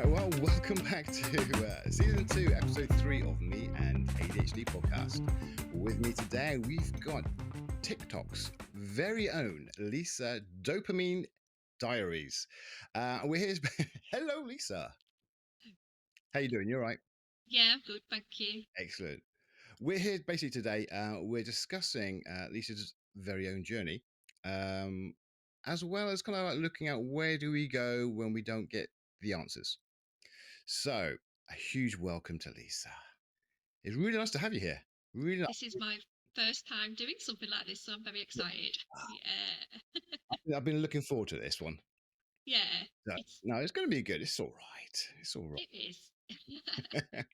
right, well, welcome back to season 2, episode 3 of Me and ADHD podcast. With me today, we've got TikTok's very own Lisa Dopamine Diaries. We're here. Hello, Lisa. How you doing? You all right? Yeah, I'm good, thank you. Excellent. We're here basically today. We're discussing Lisa's very own journey, um, as well as kind of like looking at where do we go when we don't get the answers. So, a huge welcome to Lisa. It's really nice to have you here. Really nice. This is my first time doing something like this, so I'm very excited. Yeah. I've been looking forward to this one. Yeah, So, it's no, it's going to be good. It's all right. It's all it is. right.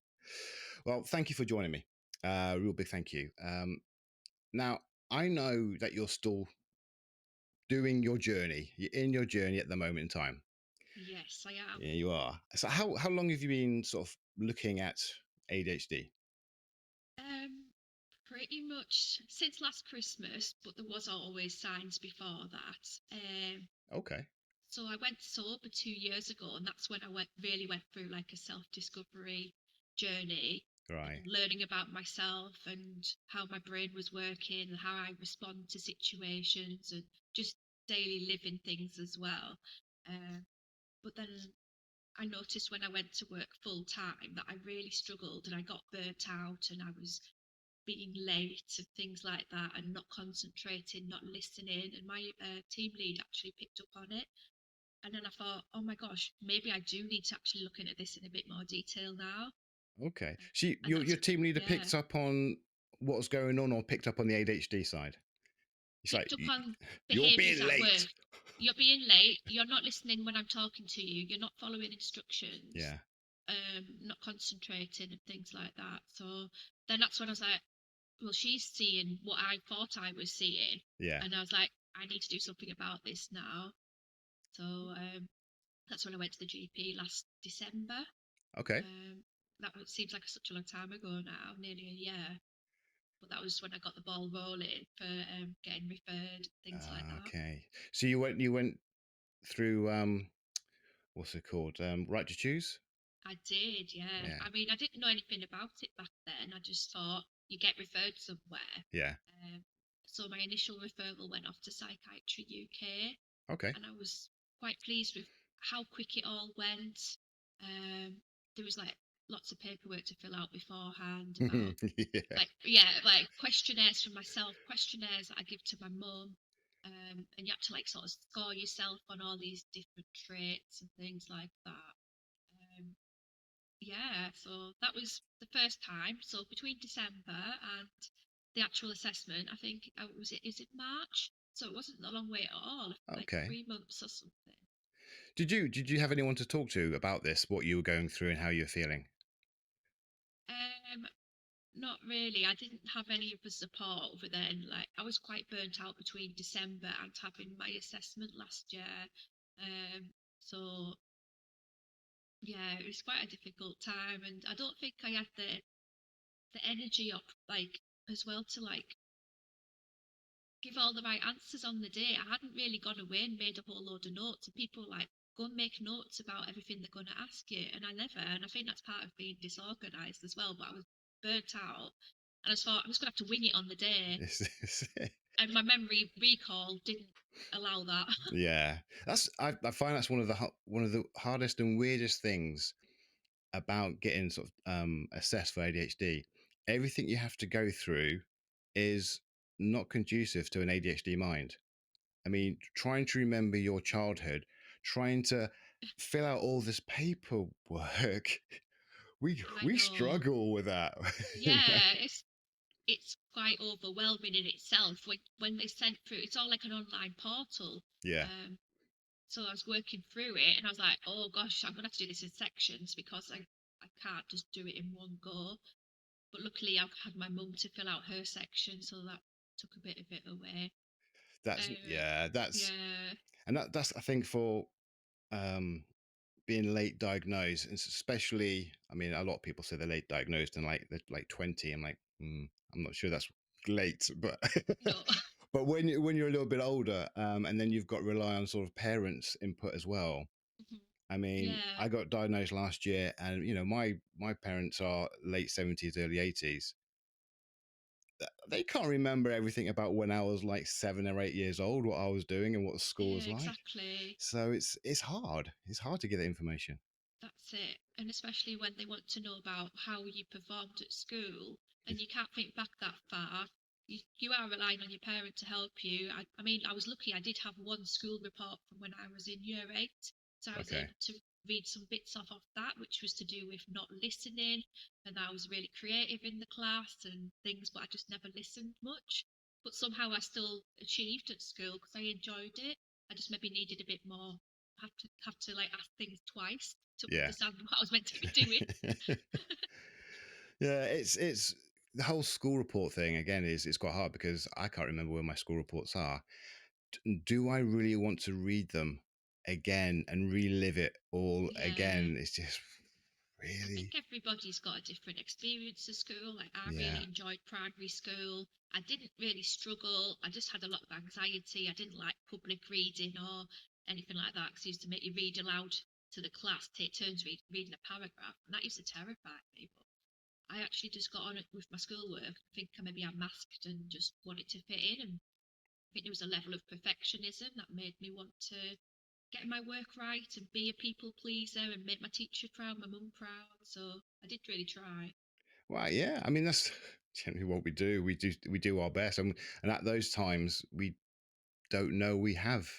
Well, thank you for joining me. Real big thank you. Now, I know that you're still doing your journey. You're in your journey at the moment in time. Yes, I am. Yeah, you are. So, how long have you been sort of looking at ADHD? Um, Pretty much since last Christmas, but there was always signs before that. Okay. So I went sober 2 years ago, and that's when I really went through like a self-discovery journey and Right. learning about myself and how my brain was working and how I respond to situations and just daily living things as well. Uh, but then I noticed when I went to work full time that I really struggled and I got burnt out and I was being late and things like that and not concentrating, not listening. And my team lead actually picked up on it, and then I thought, oh my gosh, maybe I do need to actually look at this in a bit more detail now. Okay. So And your that's, team leader yeah, picked up on what's going on, or picked up on the ADHD side. It's like picked up on you're behaviours being at late. work. You're being late. You're not listening when I'm talking to you. You're not following instructions. Yeah. Not concentrating and things like that. So then that's when I was like, well, she's seeing what I thought I was seeing, Yeah. and I was like, I need to do something about this now. So that's when I went to the GP last December. Okay. Um, seems like such a long time ago now, nearly a year. But that was when I got the ball rolling for getting referred, things like that. Okay. So you went through what's it called? Right to choose. I did, yeah. Yeah. I mean, I didn't know anything about it back then. I just thought you get referred somewhere. Yeah. Um, so my initial referral went off to Psychiatry UK, Okay. and I was quite pleased with how quick it all went. There was like lots of paperwork to fill out beforehand about Yeah. like questionnaires for myself, questionnaires that I give to my mum. And you have to like sort of score yourself on all these different traits and things like that. Um, yeah, so that was the first time. So between December and the actual assessment, I think is it March? So it wasn't a long wait at all, like Okay. 3 months or something. Did you have anyone to talk to about this? What you were going through and how you're feeling? Um, Not really. I didn't have any of the support other than like I was quite burnt out between December and having my assessment last year. So yeah, it was quite a difficult time, and I don't think I had the energy of like as well to like give all the right answers on the day. I hadn't really gone away and made a whole load of notes, and people were like go and make notes about everything they're going to ask you, and I never. And I think that's part of being disorganized as well. But I was burnt out, and I just thought I'm just going to have to wing it on the day, and my memory recall didn't allow that. Yeah. I find that's one of the hardest and weirdest things about getting sort of assessed for ADHD. Everything you have to go through is not conducive to an ADHD mind. I mean, trying to remember your childhood, trying to fill out all this paperwork, we I we know. struggle with that. You know? Yeah, it's quite overwhelming in itself when they sent through. It's all like an online portal. Yeah, Um, so I was working through it, and I was like, oh gosh, I'm gonna have to do this in sections because I can't just do it in one go. But luckily, I had my mum to fill out her section, so that took a bit of it away. that's Uh, yeah, that's yeah, and that's I think for um being late diagnosed, and especially, I mean, a lot of people say they're late diagnosed and like they're like 20. I'm like, I'm not sure that's late, but no, but when you're a little bit older, and then you've got to rely on sort of parents' input as well. I mean, Yeah, I got diagnosed last year, and my parents are late 70s, early 80s. They can't remember everything about when I was like 7 or 8 years old, what I was doing and what school yeah, was like. exactly. So it's hard. It's hard to get that information. That's it. And especially when they want to know about how you performed at school and It's, you can't think back that far. You are relying on your parent to help you. I mean, I was lucky I did have one school report from when I was in year eight. So I was okay. able to read some bits of that, which was to do with not listening. And I was really creative in the class and things, but I just never listened much. But somehow I still achieved at school because I enjoyed it. I just maybe needed a bit more have to like ask things twice to Yeah. understand what I was meant to be doing. Yeah, it's the whole school report thing again is it's quite hard because I can't remember where my school reports are. Do I really want to read them again and relive it all Yeah. again? It's just I think really, everybody's got a different experience of school. Like I yeah. really enjoyed primary school. I didn't really struggle. I just had a lot of anxiety. I didn't like public reading or anything like that because it used to make you read aloud to the class, take turns reading a paragraph, and that used to terrify me. But I actually just got on it with my schoolwork. I think maybe I masked and just wanted to fit in, and I think there was a level of perfectionism that made me want to get my work right and be a people pleaser and make my teacher proud, my mum proud. So I did really try. Well, yeah. I mean, that's generally what we do. We do our best, and at those times we don't know we have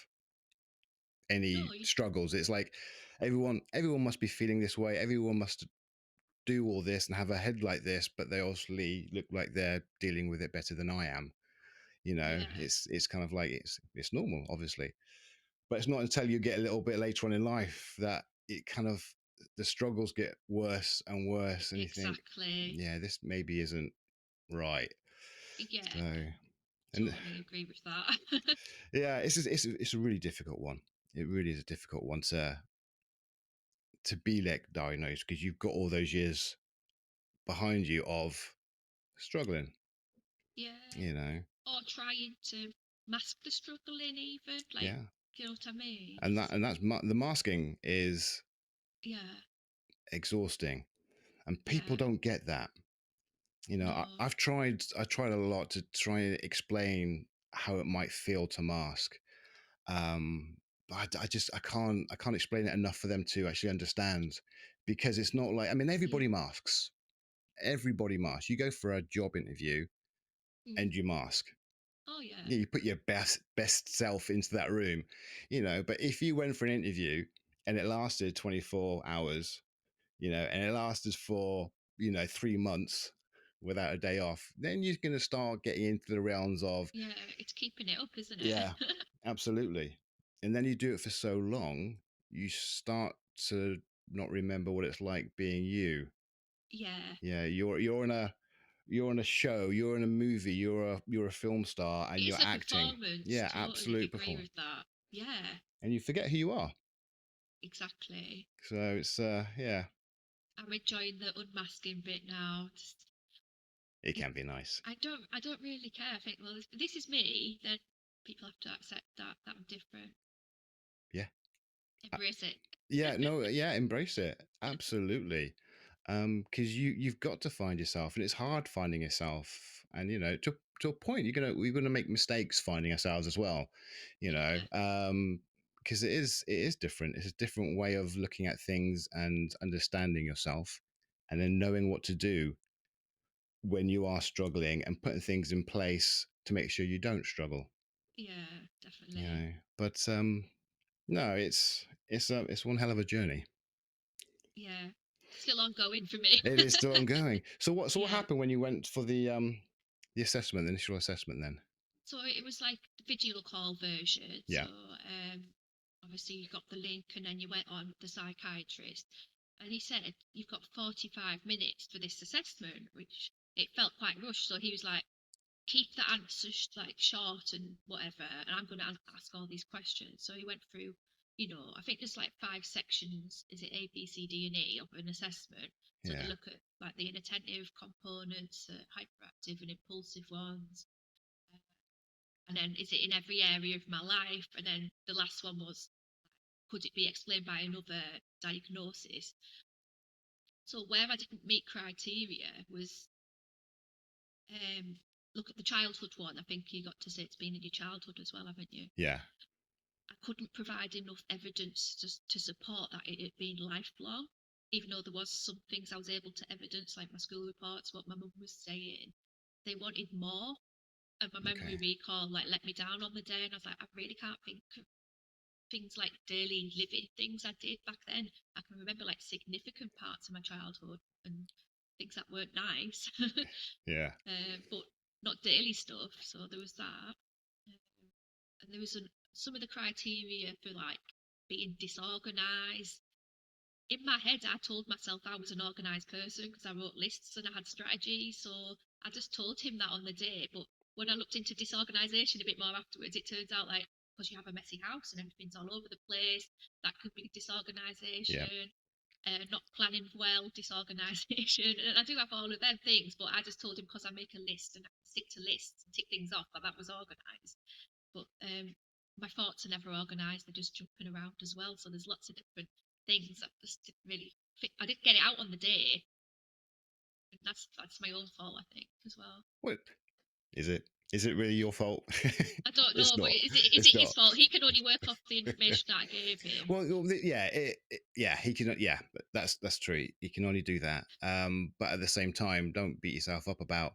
any No, you, struggles. It's like everyone must be feeling this way. Everyone must do all this and have a head like this, but they also look like they're dealing with it better than I am. yeah, It's kind of like it's normal, obviously, but it's not until you get a little bit later on in life that it kind of the struggles get worse and worse, and you think, exactly. yeah, this maybe isn't right. Yeah, So, and totally agree with that. yeah, it's a really difficult one. It really is a difficult one to be like diagnosed because you've got all those years behind you of struggling. Yeah, You know, or trying to mask the struggling, even like, yeah, you know what I mean? and that's the masking is Yeah, exhausting, and people yeah, don't get that. no, I tried a lot to try and explain how it might feel to mask, um, but I can't explain it enough for them to actually understand, because it's not like, I mean, yeah, everybody masks. You go for a job interview mm. and you mask. Oh yeah, Yeah, you put your best self into that room, but if you went for an interview and it lasted 24 hours, and it lasted for 3 months without a day off, then you're going to start getting into the realms of, yeah, it's keeping it up, isn't yeah, it? absolutely. And then you do it for so long, you start to not remember what it's like being you. Yeah, Yeah, you're in a show, you're in a movie, you're a film star, and it's you're a acting. performance. Yeah, Totally absolute agree performance, with that. Yeah, and you forget who you are. exactly. So it's yeah, I'm enjoying the unmasking bit now. Just, it it, can be nice. I don't really care. I think, well, if this is me, then people have to accept that I'm different. Yeah. Embrace it. Yeah, no, yeah, embrace it. Absolutely. Because you've got to find yourself, and it's hard finding yourself. And to a point, we're gonna make mistakes finding ourselves as well. You know, Yeah, because it is different. It's a different way of looking at things and understanding yourself, and then knowing what to do when you are struggling and putting things in place to make sure you don't struggle. yeah, You definitely. know, but no, it's one hell of a journey. Yeah, still ongoing for me. It is still ongoing. So what Yeah. happened when you went for the assessment, the initial assessment then? So it was like the video call version. So Yeah. obviously you got the link and then you went on with the psychiatrist and he said you've got 45 minutes for this assessment, which it felt quite rushed. So he was like, keep the answers like short and whatever, and I'm going to ask all these questions. So he went through, I think there's like 5 sections. Is it A, B, C, D, and E of an assessment? So they Yeah. look at like the inattentive components, hyperactive and impulsive ones, and then is it in every area of my life? And then the last one was could it be explained by another diagnosis? So where I didn't meet criteria was, um, look at the childhood one. I think you got to say it's been in your childhood as well, haven't you? Yeah. I couldn't provide enough evidence to support that it had been lifelong, even though there was some things I was able to evidence, like my school reports, what my mum was saying. They wanted more, and my memory Okay. recall like let me down on the day, and I was like, I really can't think of things like daily living things I did back then. I can remember like significant parts of my childhood and things that weren't nice, Yeah. but not daily stuff. So there was that. And there was some of the criteria for like being disorganized. In my head, I told myself I was an organized person because I wrote lists and I had strategy. So I just told him that on the day. But when I looked into disorganization a bit more afterwards, it turns out like because you have a messy house and everything's all over the place, that could be Yeah. disorganization. Not planning well, disorganization. And I do have all of them things, but I just told him because I make a list and I stick to lists and tick things off that was organized. But my thoughts are never organised; they're just jumping around as well. So there's lots of different things that just didn't really fit. I didn't get it out on the day, and that's my own fault, I think, as well. What is it? Is it really your fault? I don't It's know, but not. is It's it his not. fault? He can only work off the information that I gave him. Yeah, yeah, he can. Yeah, that's true. He can only do that. But at the same time, don't beat yourself up about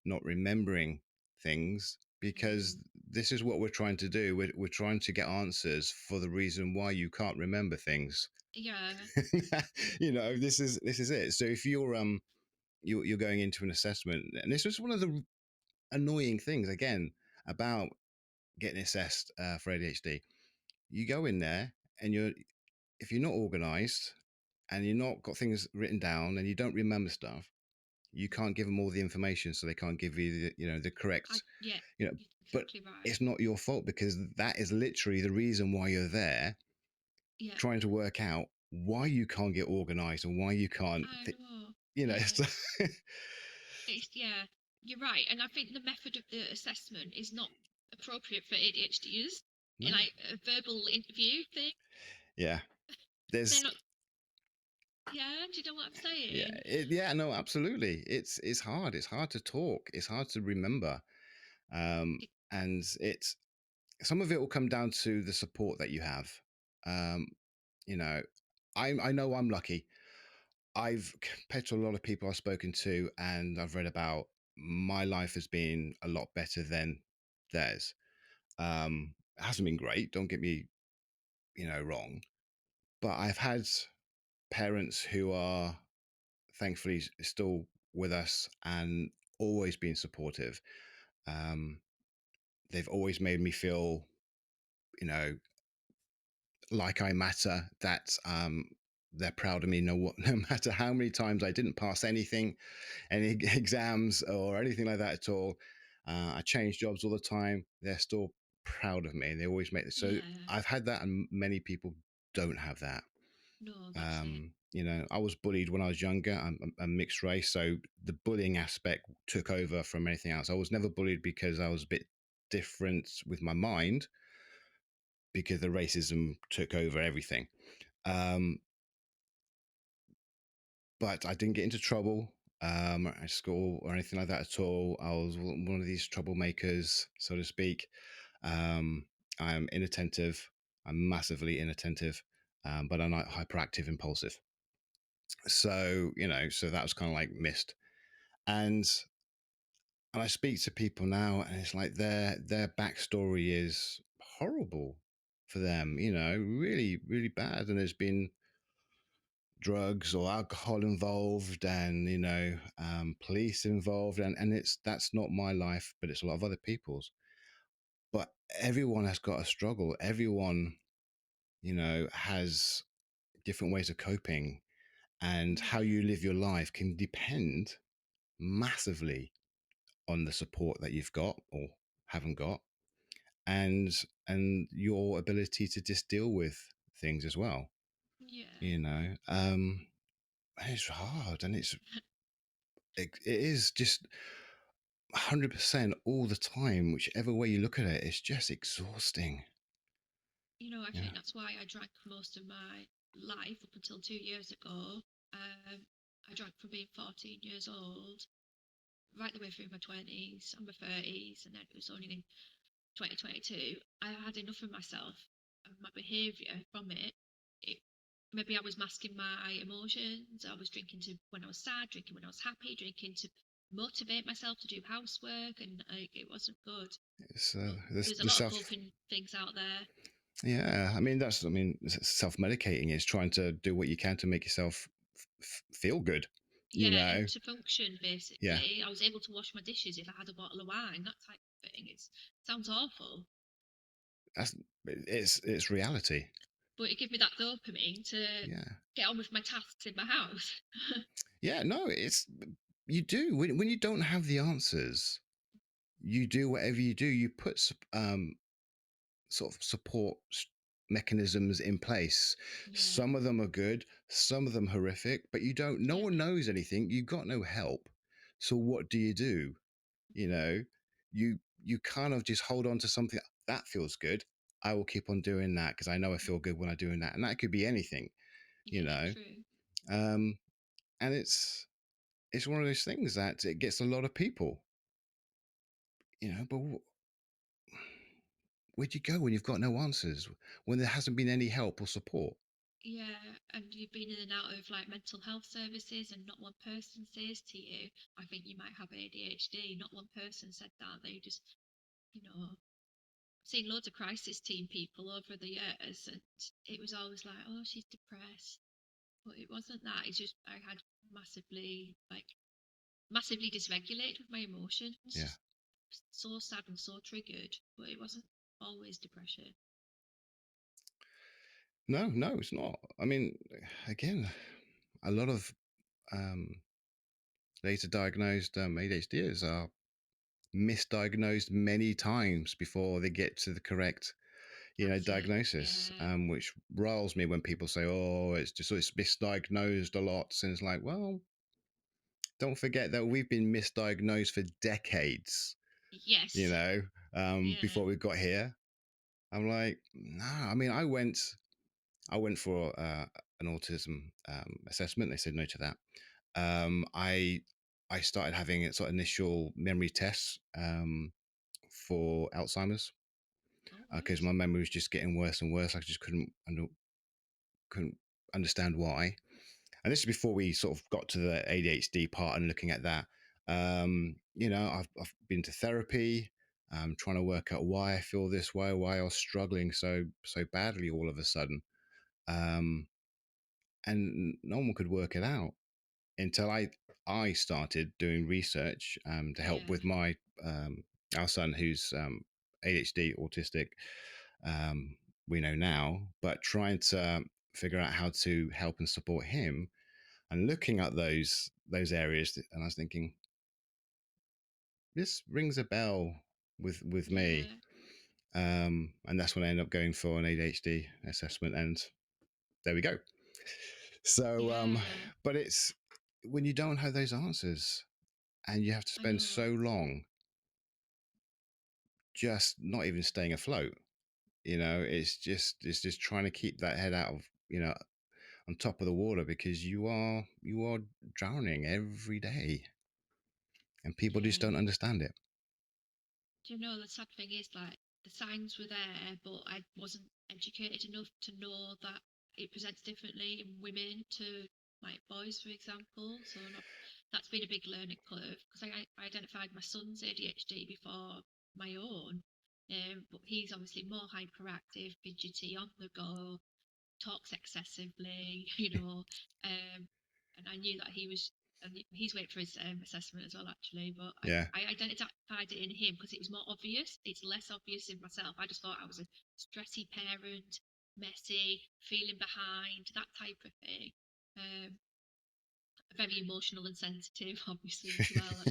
not remembering things because Mm, this is what we're trying to do. We're trying to get answers for the reason why you can't remember things. yeah, This is it. So if you're going into an assessment, and this was one of the annoying things again about getting assessed for ADHD. You go in there and if you're not organized and you're not got things written down and you don't remember stuff, you can't give them all the information, so they can't give you the correct yeah, you know. But exactly right. it's not your fault because that is literally the reason why you're there, Yeah, trying to work out why you can't get organized and why you can't. I know. So, Yeah, yeah, you're right. And I think the method of the assessment is not appropriate for ADHDers. no, Like a verbal interview thing, yeah, they're there's not. Yeah, do you know what I'm yeah, saying? yeah, no, absolutely. It's hard. It's hard to talk. It's hard to remember. Um, It, and it's some of it will come down to the support that you have. Um, you know, I know I'm lucky. I've compared to a lot of people I've spoken to, and I've read about. My life has been a lot better than theirs. It hasn't been great. Don't get me, wrong. But I've had parents who are thankfully still with us and always been supportive. Um, they've always made me feel, you know, like I matter. That they're proud of me. No matter how many times I didn't pass anything, any exams or anything like that at all. I change jobs all the time. They're still proud of me. They always make this. So yeah, I've had that, and many people don't have that. no, that's it. I was bullied when I was younger. I'm a mixed race, so the bullying aspect took over from anything else. I was never bullied because I was a bit different with my mind, because the racism took over everything. Um, but I didn't get into trouble at school or anything like that at all. I was one of these troublemakers, so to speak. Um, I'm inattentive. I'm massively inattentive, but I'm not hyperactive, impulsive. So that was kind of like missed. And and I speak to people now, and it's like their backstory is horrible for them. Really, really bad. And there's been drugs or alcohol involved, and police involved, and that's not my life, but it's a lot of other people's. But everyone has got a struggle. Everyone has different ways of coping, and how Yeah, you live your life can depend massively on the support that you've got or haven't got, and your ability to just deal with things as well. yeah, you know um it's hard, and it is just 100% all the time. Whichever way you look at it, it's just exhausting. I Yeah. think that's why I drank most of my life up until 2 years ago. I drank from being 14 years old, right the way through my 20s and my 30s, and then it was only in 2022 I had enough of myself and my behaviour from it. It maybe I was masking my emotions. I was drinking to when I was sad, drinking when I was happy, drinking to motivate myself to do housework, and it wasn't good. It's But this there's a the lot of self. coping things out there. Yeah, I mean, self medicating is trying to do what you can to make yourself feel good. You Yeah, know. and to function Yeah. basically. I was able to wash my dishes if I had a bottle of wine, that type of thing. It sounds awful, That's it's reality. but it gave me that dopamine to Yeah. get on with my tasks in my house. Yeah. No, it's you do when you don't have the answers. You do whatever you do. You put sort of support mechanisms in place. Yeah, Some of them are good, some of them horrific, but you don't. No yeah, one knows anything. You've got no help. So what do? You know, you kind of just hold on to something that feels good. I will keep on doing that because I know I feel good when I'm doing that, and that could be anything. You yeah, know, true. um, and it's one of those things that it gets a lot of people. But where'd you go when you've got no answers? When there hasn't been any help or support? Yeah, and you've been in and out of like mental health services, and not one person says to you, I think you might have ADHD. Not one person said that. They just, you know, seen loads of crisis team people over the years, and it was always like, oh, she's depressed. But it wasn't that. It's just I had massively dysregulated with my emotions, Yeah. just so sad and so triggered. But it wasn't always depression. No, no, it's not. I mean, again, a lot of um, later diagnosed ADHDers are misdiagnosed many times before they get to the correct, That's it. diagnosis. Yeah. Which riles me when people say, "Oh, it's misdiagnosed a lot," and it's like, well, don't forget that we've been misdiagnosed for decades. You Yes. know, Yeah. before we got here. I'm like, no. I mean, I went for an autism assessment. They said no to that. I started having sort of initial memory tests for Alzheimer's Oh, because right. my memory was just getting worse and worse. I just couldn't understand why. And this is before we sort of got to the ADHD part and looking at that. I've been to therapy, trying to work out why I feel this way, why I was struggling so badly all of a sudden, um, and no one could work it out until I started doing research to help with Yeah. my our son who's ADHD autistic. Um, we know now, but trying to figure out how to help and support him and looking at those areas, and I was thinking this rings a bell with me, Yeah. and that's when I ended up going for an ADHD assessment, and there we go. So, Yeah. but it's when you don't have those answers and you have to I spend so know. long just not even staying afloat. It's just trying to keep that head out of on top of the water because you are drowning every day, and people just don't Yeah. understand it. Do you know the sad thing is like the signs were there, but I wasn't educated enough to know that it presents differently in women to like boys, for example. So that's been a big learning curve because I identified my son's ADHD before my own. But he's obviously more hyperactive, fidgety, on the go, talks excessively, and I knew that and he's waiting for his assessment as well, actually. But Yeah, I identified it in him because it was more obvious. It's less obvious in myself. I just thought I was a stressy parent, messy, feeling behind, that type of thing. Um, Very emotional and sensitive, obviously, as well.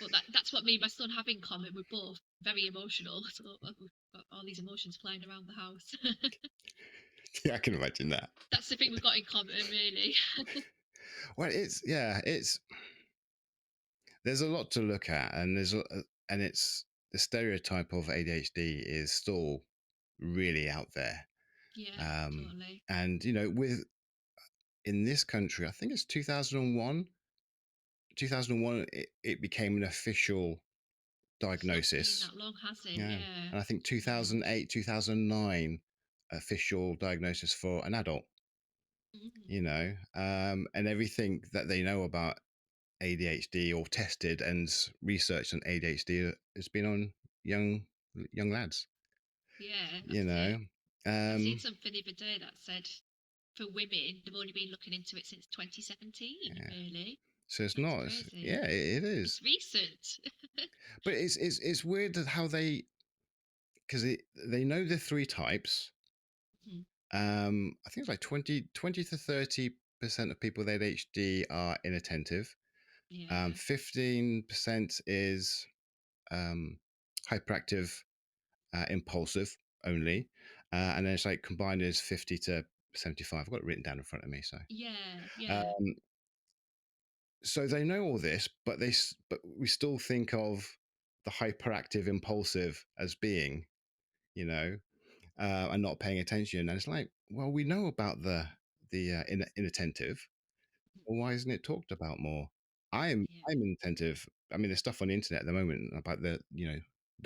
But that's what me and my son have in common. We're both very emotional, so we've got all these emotions flying around the house. yeah, I can imagine that. That's the thing we've got in common, really. Well, it's there's a lot to look at, and and it's the stereotype of ADHD is still really out there. Yeah, Um, totally. and with in this country, I think it's 2001. 2001, it became an official It's not been diagnosis. that long, has it? Yeah, Yeah. and I think Mm. 2008, 2009, official diagnosis for an adult. Mm. And everything that they know about ADHD or tested and researched on ADHD has been on young young lads. Yeah, You that's it. know, I seen um, something the other day that said for women, they've only been looking into it since 2017, yeah. really. So it's That's not. crazy. Yeah, it is. It's recent. But it's weird that how they because they know the three types. Mhm. I think it's like 20 to 30% of people with ADHD are inattentive. Yeah. 15% is um, hyperactive, impulsive only, and then it's like combined is 50 to 75. I've got it written down in front of me. So, Yeah. Yeah. um, so they know all this, but we still think of the hyperactive, impulsive as being, you know, and not paying attention. And it's like, well, we know about the inattentive. Well, why isn't it talked about more? Yeah. I'm inattentive. I mean, there's stuff on the internet at the moment about the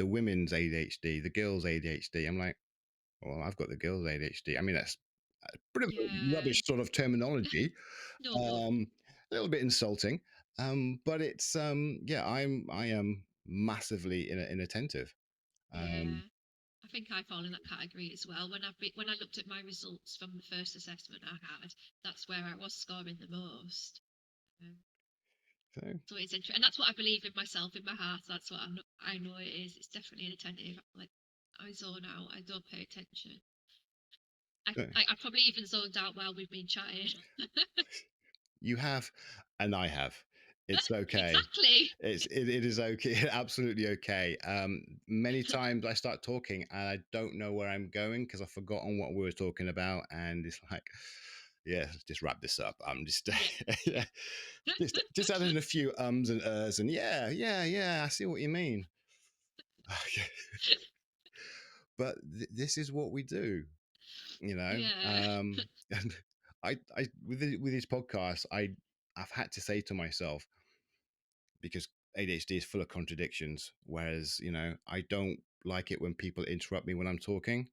women's ADHD, the girls' ADHD. I'm like, well, I've got the girls' ADHD. I mean, that's a bit of Yeah. rubbish sort of terminology, No. a little bit insulting. But it's yeah, I am massively inattentive. Um, Yeah. I think I fall in that category as well. When I looked at my results from the first assessment I had, that's where I was scoring the most. Um, so so it's interesting, and that's what I believe in myself, in my heart. That's what I know it is. It's definitely inattentive. Like I zone out. I don't pay attention. so I probably even zoned out while we've been chatting. you have, and I have. It's okay. Exactly. It is okay, absolutely okay. Many times I start talking and I don't know where I'm going because I've forgotten what we were talking about, and it's like, yeah, let's just wrap this up. I'm just, Yeah. yeah, just add in a few ums and ers, and yeah. I see what you mean. But this is what we do, you know. Yeah. And I with these podcasts, I've had to say to myself, because ADHD is full of contradictions. Whereas, I don't like it when people interrupt me when I'm talking.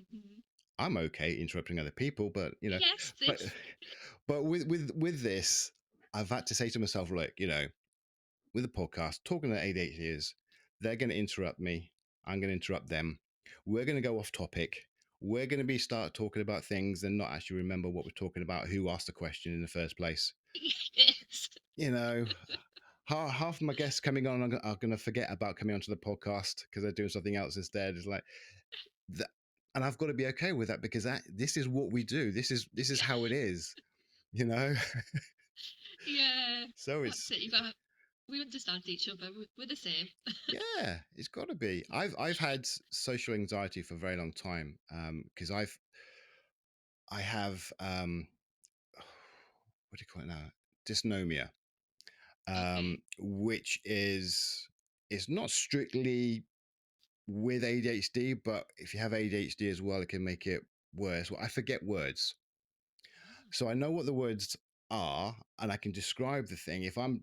Mhm. I'm okay interrupting other people, but Yes. but This. but with this, I've had to say to myself, look, with the podcast, talking to ADHD is they're going to interrupt me. I'm going to interrupt them. We're going to go off topic. We're going to be start talking about things and not actually remember what we're talking about, who asked the question in the first place. Yes. You know, half of my guests coming on are going to forget about coming onto the podcast because they're doing something else instead. It's like that, and I've got to be okay with that because this is what we do. This is how it is, you know. Yeah. So That's it's it. You got. We understand each other. We're the same. yeah, it's got to be. I've had social anxiety for a very long time because I have what do you call it now? Dysnomia, Okay. which is it's not strictly with ADHD, but if you have ADHD as well, it can make it worse. Well, I forget words. So I know what the words are and I can describe the thing. If I'm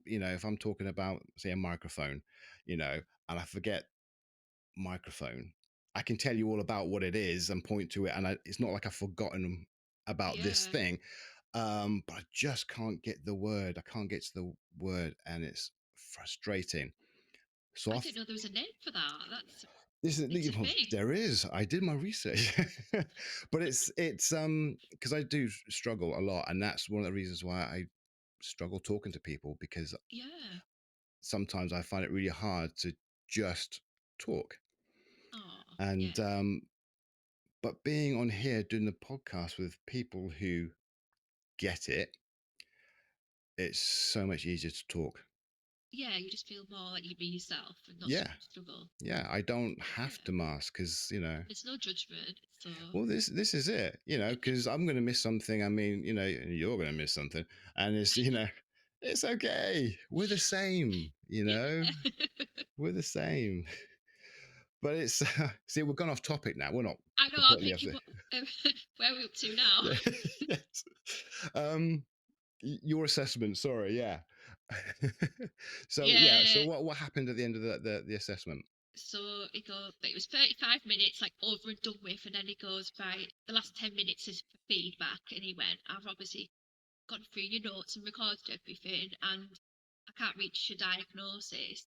talking about, say, a microphone, and I forget microphone, I can tell you all about what it is and point to it. And it's not like I've forgotten about this Yeah. thing. But I just can't get the word. I can't get to the word and it's frustrating. So I I didn't know there was a name for that. This is It's a thing. there is. I did my research, but it's because I do struggle a lot, and that's one of the reasons why I struggle talking to people because Yeah. sometimes I find it really hard to just talk. Oh, And yeah. but being on here doing the podcast with people who get it, it's so much easier to talk. Yeah, you just feel more like you be yourself and not Yeah, struggle. yeah. I don't have Yeah. to mask because There's no judgment. So, well, this is it, because I'm going to miss something. I mean, and you're going to miss something, and it's okay. We're the same, yeah. we're the same. but it's see, we're gone off topic now. We're not I know, I'm completely off thinking, the. what, um, where are we up to now? Yeah, yes. Um, your assessment. Sorry, yeah. So yeah, so Yeah. what happened at the end of the assessment? So it was 35 minutes, like over and done with, and then he goes, right, the last 10 minutes is for feedback. And he went, I've obviously gone through your notes and recorded everything, and I can't reach your diagnosis.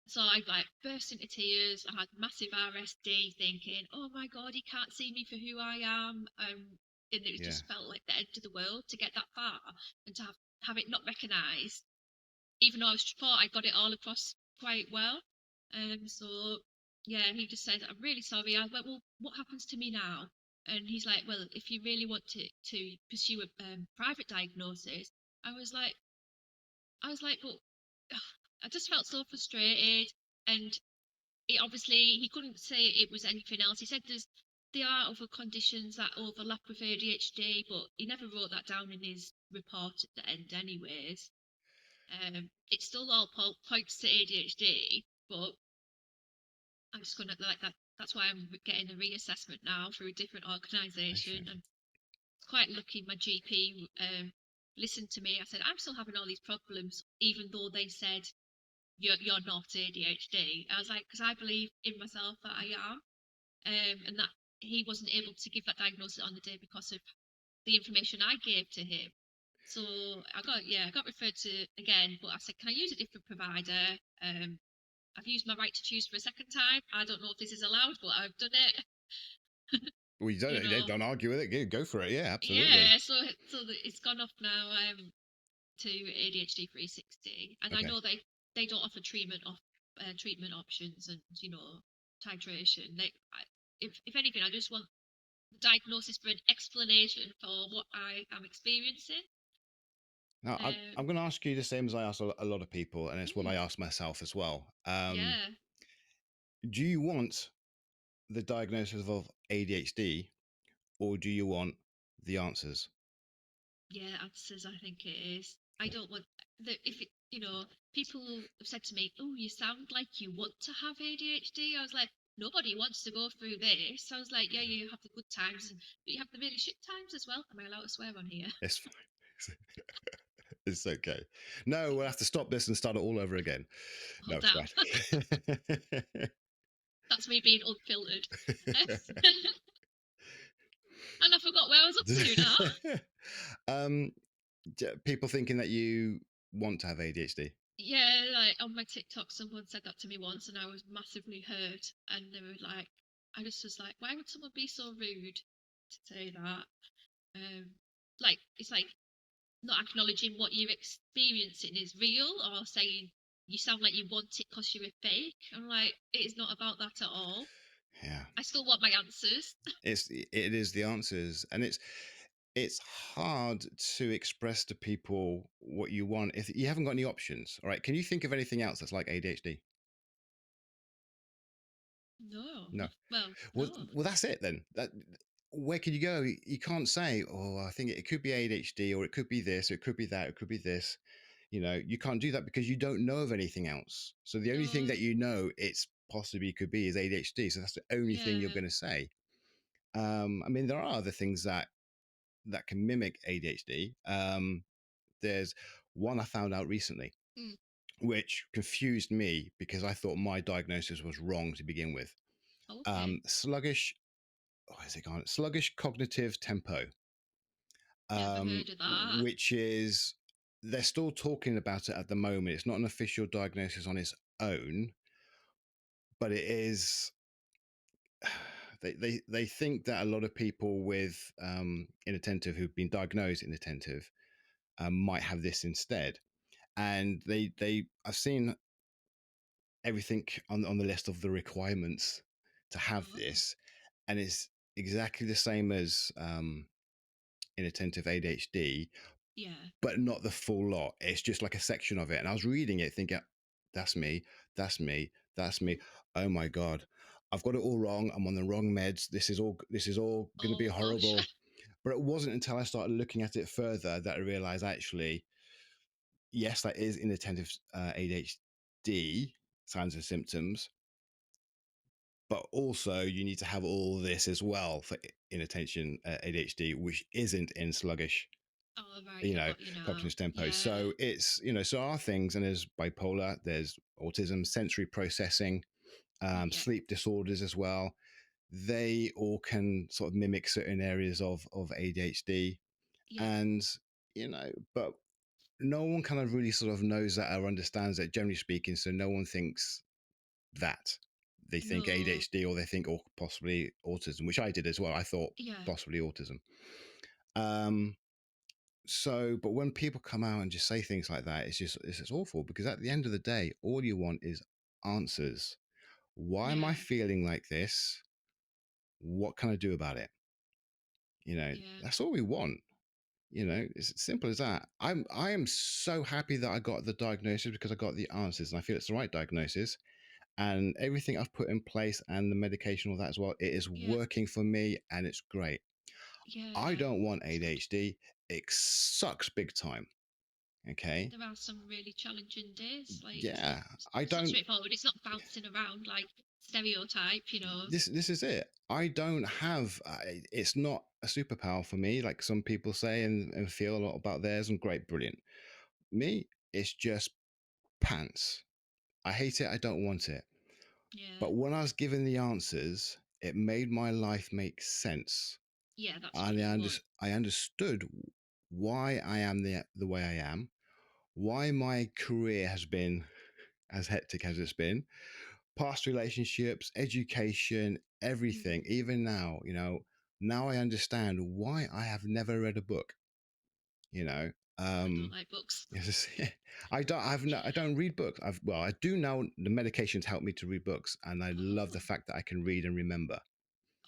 So I like burst into tears. I had massive RSD, thinking, "Oh my God, he can't see me for who I am." And it Yeah, just felt like the end of the world to get that far and to have it not recognised, even though I thought I got it all across quite well. So yeah, he just said, "I'm really sorry." I went, "Well, what happens to me now?" And he's like, "Well, if you really want to pursue a private diagnosis," I was like, "But." I just felt so frustrated, and it obviously he couldn't say it was anything else. He said there are other conditions that overlap with ADHD, but he never wrote that down in his report at the end, anyways. It still all points to ADHD, but I'm just gonna like that. That's why I'm getting a reassessment now through a different organisation. patient. And it's quite lucky my GP listened to me. I said I'm still having all these problems, even though they said you're not ADHD. I was like, because I believe in myself that I am, and that he wasn't able to give that diagnosis on the day because of the information I gave to him. So I got referred to again, but I said, can I use a different provider? I've used my right to choose for a second time. I don't know if this is allowed, but I've done it. Well, you You know, don't argue with it. Go for it. Yeah, absolutely. yeah. It's gone off now. To ADHD 360, and I Okay. know they don't offer treatment options and titration. If anything, I just want the diagnosis for an explanation for what I am experiencing. Now, I'm Um, going to ask you the same as I ask a lot of people, and it's what I mm, ask myself as well. yeah, Do you want the diagnosis of ADHD, or do you want the answers? yeah, answers. I think it is. I don't want the if it, people have said to me, "Oh, you sound like you want to have ADHD." I was like, nobody wants to go through this. I was like, yeah, you have the good times, but you have the really shit times as well. Am I allowed to swear on here? It's fine. It's okay. No, we'll have to stop this and start it all over again. Oh No, it's damn, fine. that's me being unfiltered. And I forgot where I was up to now. um, people thinking that you want to have ADHD. Yeah, like on my TikTok, someone said that to me once, and I was massively hurt. And they were like, I just was like, why would someone be so rude to say that? Um, like it's like not acknowledging what you're experiencing is real, or saying you sound like you want it because you're a fake. I'm like, it is not about that at all. Yeah, I still want my answers. it is the answers, and it's hard to express to people what you want if you haven't got any options. All right, can you think of anything else that's like ADHD? No, No. not well, Well, no, that's it then. That where can you go? You can't say, "Oh, I think it could be ADHD, or it could be this, or it could be that, it could be this." You can't do that because you don't know of anything else. So the only thing no, that you know it's possibly could be is ADHD. So that's the only thing you're yeah, going to say. I mean, there are other things that can mimic ADHD. There's one I found out recently, mm, which confused me because I thought my diagnosis was wrong to begin with. okay, Sluggish what is it called? Sluggish cognitive tempo, never heard of that. which is they're still talking about it at the moment. It's not an official diagnosis on its own, but it is. They think that a lot of people with inattentive who've been diagnosed inattentive might have this instead, and they I've seen everything on the list of the requirements to have Oh, this, and it's exactly the same as inattentive ADHD, yeah. but not the full lot. It's just like a section of it. And I was reading it thinking, that's me, that's me, that's me. Oh, Oh my God. I've got it all wrong. I'm on the wrong meds. This is all going to be oh gosh. horrible. But it wasn't until I started looking at it further that I realized actually, yes, that is inattentive ADHD signs and symptoms, but also you need to have all this as well for inattention ADHD, which isn't in sluggish, Oh, right. you I know, got you now. cognitive tempo. Yeah. So it's, so our things, and there's bipolar, there's autism, sensory processing, Yeah. sleep disorders as well. They all can sort of mimic certain areas of ADHD. Yeah. And, but no one kind of really sort of knows that or understands that, generally speaking. So no one thinks that. They think No. ADHD, or they think, or possibly autism, which I did as well. I thought Yeah. possibly autism. Um, but when people come out and just say things like that, it's just awful, because at the end of the day, all you want is answers. Why am I Yeah. feeling like this? What can I do about it? Yeah. That's all we want. It's as simple as that. I am so happy that I got the diagnosis, because I got the answers, and I feel it's the right diagnosis. And everything I've put in place, and the medication, all that as well, it is Yeah. working for me, and it's great. I Yeah. don't want It's good. ADHD. It sucks big time. Okay. There are some really challenging days. Like Yeah. I it's not don't. straightforward. It's not bouncing around like stereotype, you know. This is it. I don't have. It's not a superpower for me, like some people say, and feel a lot about theirs. And great, brilliant. Me, it's just pants. I hate it. I don't want it. Yeah. But when I was given the answers, it made my life make sense. Yeah, that's what And you want. I understood why I am the way I am, why my career has been as hectic as it's been, past relationships, education, everything. Mm. Even now, now I understand why I have never read a book. You know, I don't um, like books. I don't read books. I do now. The medications help me to read books, and I love the Oh. fact that I can read and remember.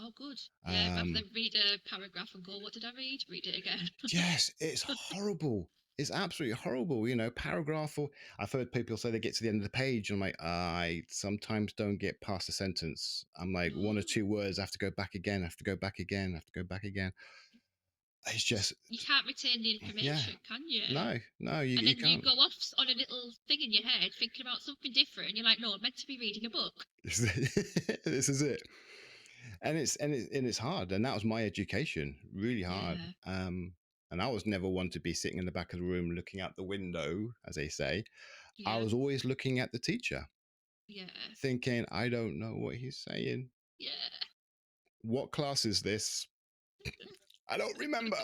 Oh, good. Yeah, rather Um, than read a paragraph and go, "What did I read?" Read it again. yes, it's horrible. It's absolutely horrible. Paragraph, or I've heard people say they get to the end of the page, and I'm like, I sometimes don't get past a sentence. I'm like, one or No, two words. I have to go back again. I have to go back again. I have to go back again. It's just, you can't retain the yeah, information, can you? no, you, And you then you can't. go off on a little thing in your head thinking about something different. And you're like, no, I'm meant to be reading a book. This is it. And it's hard, and that was my education, really hard. Yeah, And I was never one to be sitting in the back of the room looking out the window, as they say. I yeah, was always looking at the teacher, yeah, thinking, I don't know what he's saying. yeah, What class is this? I don't remember.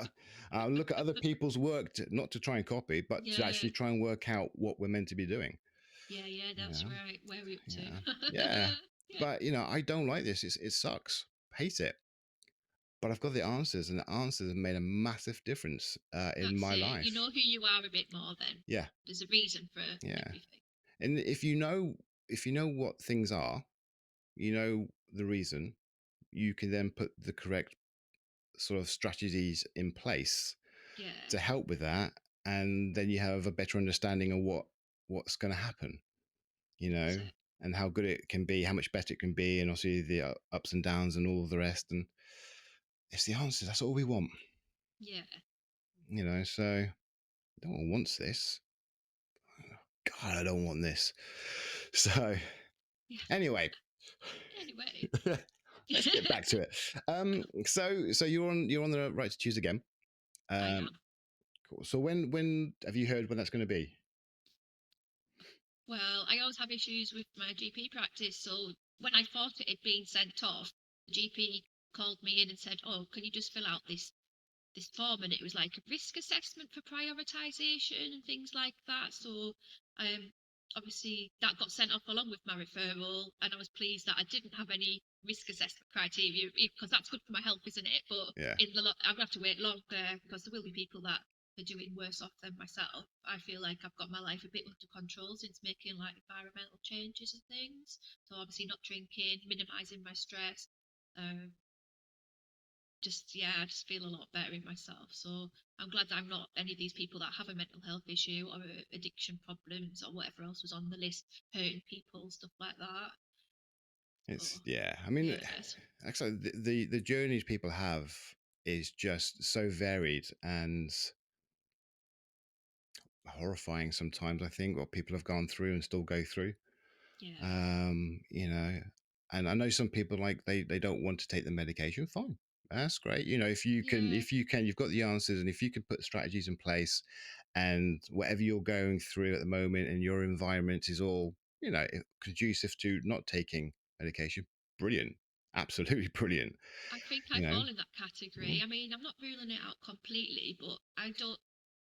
Look at other people's work, not to try and copy, but to yeah, actually try and work out what we're meant to be doing. yeah, yeah. You That's know? right. Where are we up to? Yeah, yeah. Yeah, But I don't like this. It sucks. Hate it. But I've got the answers, and the answers have made a massive difference in that's my it. You life. know who you are a bit more then. Yeah, There's a reason for yeah. everything. And if you know what things are, you know the reason. You can then put the correct sort of strategies in place Yeah, to help with that, and then you have a better understanding of what's going to happen. You that's know, it. and how good it can be, how much better it can be, and obviously the ups and downs and all the rest. And it's the answers. That's all we want. Yeah, So no one wants this. God, I don't want this. So yeah. anyway, Anyway, let's get back to it. So you're on the right to choose again. I Um, am. cool. So when have you heard when that's going to be? Well, I always have issues with my GP practice. So when I thought it had been sent off, the GP called me in and said, "Oh, can you just fill out this form?" And it was like a risk assessment for prioritization and things like that. So um obviously that got sent off along with my referral, and I was pleased that I didn't have any risk assessment criteria, because that's good for my health, isn't it? But Yeah, I'm gonna have to wait longer, because there will be people that are doing worse off than myself. I feel like I've got my life a bit under control since making like environmental changes and things. So obviously not drinking, minimizing my stress, um just, yeah, I just feel a lot better in myself. So I'm glad that I'm not any of these people that have a mental health issue or addiction problems or whatever else was on the list, hurting people, stuff like that. it's Oh, yeah. I mean, yes, actually, the journeys people have is just so varied and horrifying sometimes. I think what people have gone through and still go through. yeah, You know, And I know some people like they don't want to take the medication. Fine, that's great. Yeah, You've got the answers, and if you can put strategies in place, and whatever you're going through at the moment, and your environment is all conducive to not taking medication, brilliant, absolutely brilliant. I think I You know, fall in that category. Mm, I mean, I'm not ruling it out completely, but I don't.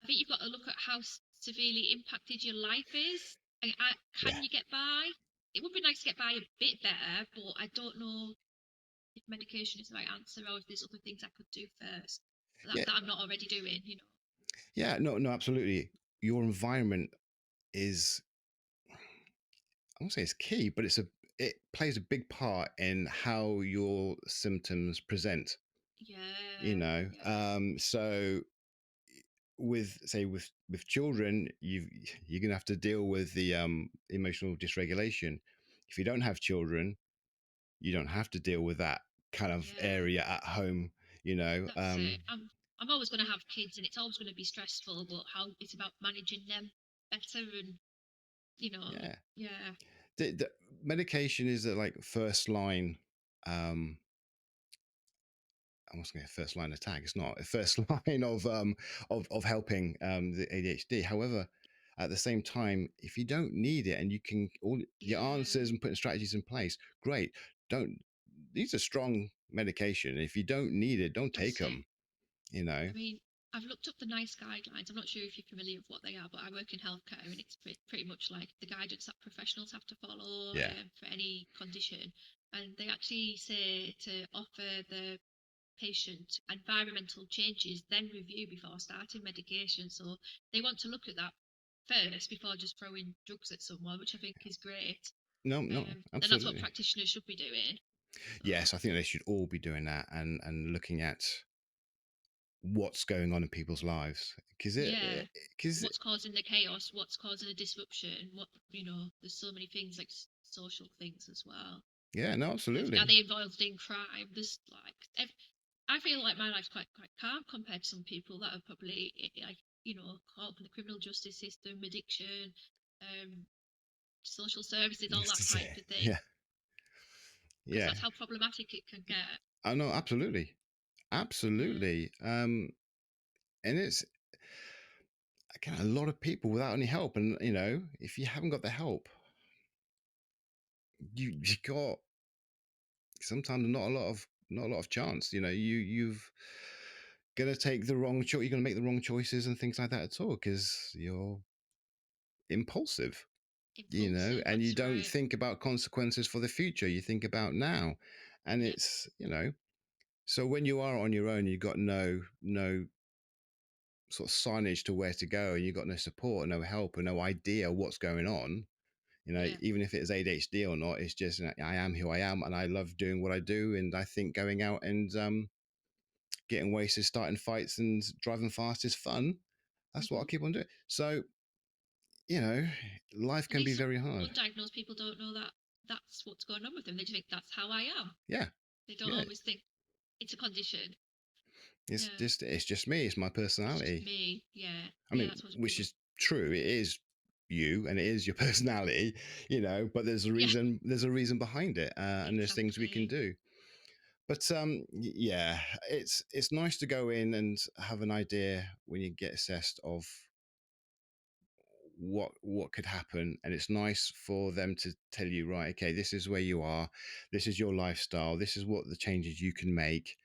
I think you've got to look at how severely impacted your life is. yeah, Can you get by? It would be nice to get by a bit better, but I don't know if medication is the right answer or if there's other things I could do first yeah, that I'm not already doing. You know. yeah. No, no, absolutely. Your environment is, I won't say it's key, but it plays a big part in how your symptoms present. Yeah, yeah, So with children, you're gonna have to deal with the emotional dysregulation. If you don't have children, you don't have to deal with that kind of yeah. area at home. That's it. I'm always going to have kids, and it's always going to be stressful. But how it's about managing them better, and you know, Yeah, yeah, the medication is the like first line. um I was going to say first line attack. It's not a first line of helping the ADHD. However, at the same time, if you don't need it and you can all your answers yeah. and putting strategies in place, great. Don't These are strong medication. If you don't need it, don't take That's it. them. You know, I mean, I've looked up the NICE guidelines. I'm not sure if you're familiar with what they are, but I work in healthcare, and it's pretty much like the guidance that professionals have to follow yeah. for any condition. And they actually say to offer the patient environmental changes, then review before starting medication. So they want to look at that first before just throwing drugs at someone, which I think is great. No, no, And that's what absolutely. practitioners should be doing. So Yes, I think they should all be doing that and looking at what's going on in people's lives because yeah, because what's causing the chaos? What's causing the disruption? There's so many things like social things as well. yeah, no, Are absolutely. they involved in crime? There's like I feel like my life's quite calm compared to some people that are probably like caught up in the criminal justice system, addiction, um, social services, all This that is type it. of thing. Yeah, Because yeah. that's how problematic it can get. I know, absolutely, Yeah, absolutely. And it's again a lot of people without any help, and if you haven't got the help, you got sometimes not a lot of chance. You've gonna take the wrong choice. You're gonna make the wrong choices and things like that at all because you're impulsive. impulsive. And you That's don't right. think about consequences for the future. You think about now, and Yeah, it's so when you are on your own, you've got no sort of signage to where to go, and you've got no support, no help, and no idea what's going on. yeah. Even if it is ADHD or not, it's just I am who I am, and I love doing what I do, and I think going out and getting wasted, starting fights, and driving fast is fun. That's what I'll hmm keep on doing. So you know, life And can be these very hard. undiagnosed people don't know that that's what's going on with them. They just think that's how I am. Yeah, They don't yeah. always think it's a condition. It's Yeah, just me. It's my it's just personality. me. Yeah, I yeah. mean, That's what which people. is true. It is you, and it is your personality. But there's a Yeah, reason. There's a reason behind it, and there's things we can exactly. do. But yeah, it's nice to go in and have an idea when you get assessed of what could happen, and it's nice for them to tell you, right, okay, this is where you are, this is your lifestyle, this is what the changes you can make